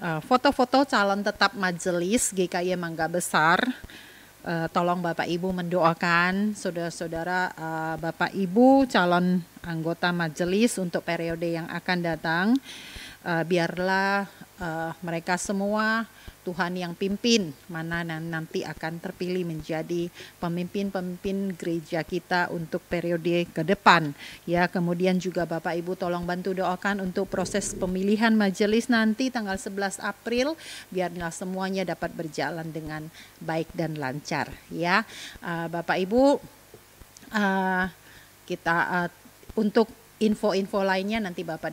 foto-foto calon tetap majelis GKY Mangga Besar. Tolong Bapak Ibu mendoakan saudara-saudara Bapak Ibu calon anggota majelis untuk periode yang akan datang. Biarlah mereka semua Tuhan yang pimpin, mana nanti akan terpilih menjadi pemimpin-pemimpin gereja kita untuk periode ke depan. Ya, kemudian juga Bapak Ibu tolong bantu doakan untuk proses pemilihan majelis nanti tanggal 11 April, biarlah semuanya dapat berjalan dengan baik dan lancar. Ya, Bapak Ibu, kita untuk info-info lainnya nanti Bapak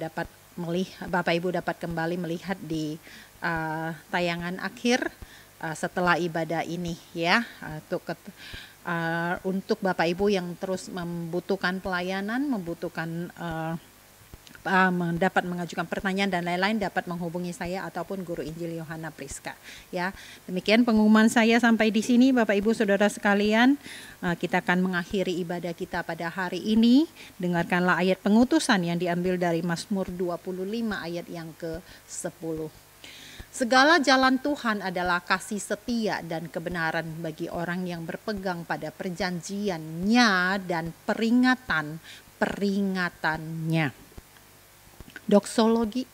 Ibu dapat kembali melihat di tayangan akhir setelah ibadah ini ya, untuk Bapak Ibu yang terus membutuhkan pelayanan, membutuhkan dapat mengajukan pertanyaan dan lain-lain, dapat menghubungi saya ataupun Guru Injil Yohana Priska ya. Demikian pengumuman saya sampai di sini Bapak Ibu saudara sekalian. Kita akan mengakhiri ibadah kita pada hari ini. Dengarkanlah ayat pengutusan yang diambil dari Mazmur 25 ayat yang ke-10. Segala jalan Tuhan adalah kasih setia dan kebenaran bagi orang yang berpegang pada perjanjiannya dan peringatannya. Doksologi.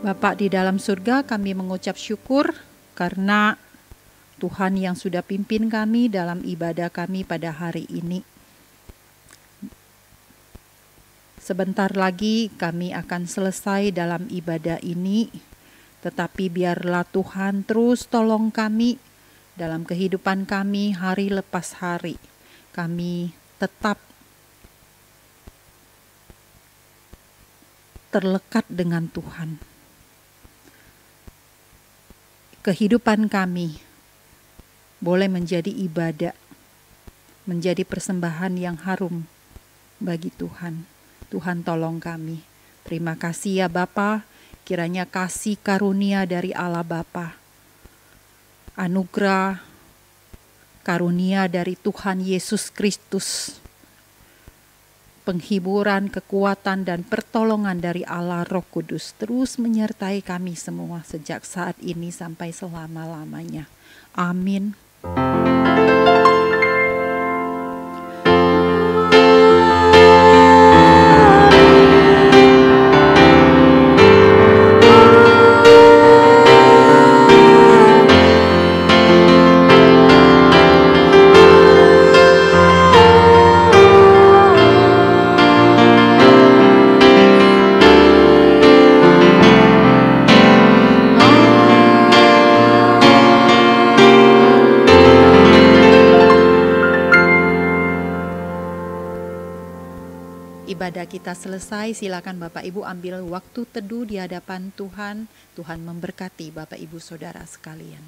Bapa di dalam surga, kami mengucap syukur karena Tuhan yang sudah pimpin kami dalam ibadah kami pada hari ini. Sebentar lagi kami akan selesai dalam ibadah ini, tetapi biarlah Tuhan terus tolong kami dalam kehidupan kami hari lepas hari. Kami tetap terlekat dengan Tuhan. Kehidupan kami boleh menjadi ibadah, menjadi persembahan yang harum bagi Tuhan. Tuhan tolong kami. Terima kasih ya Bapa, kiranya kasih karunia dari Allah Bapa, anugerah, karunia dari Tuhan Yesus Kristus, penghiburan, kekuatan, dan pertolongan dari Allah Roh Kudus terus menyertai kami semua sejak saat ini sampai selama-lamanya. Amin. Ibadah kita selesai, silakan Bapak Ibu ambil waktu teduh di hadapan Tuhan. Tuhan memberkati Bapak Ibu Saudara sekalian.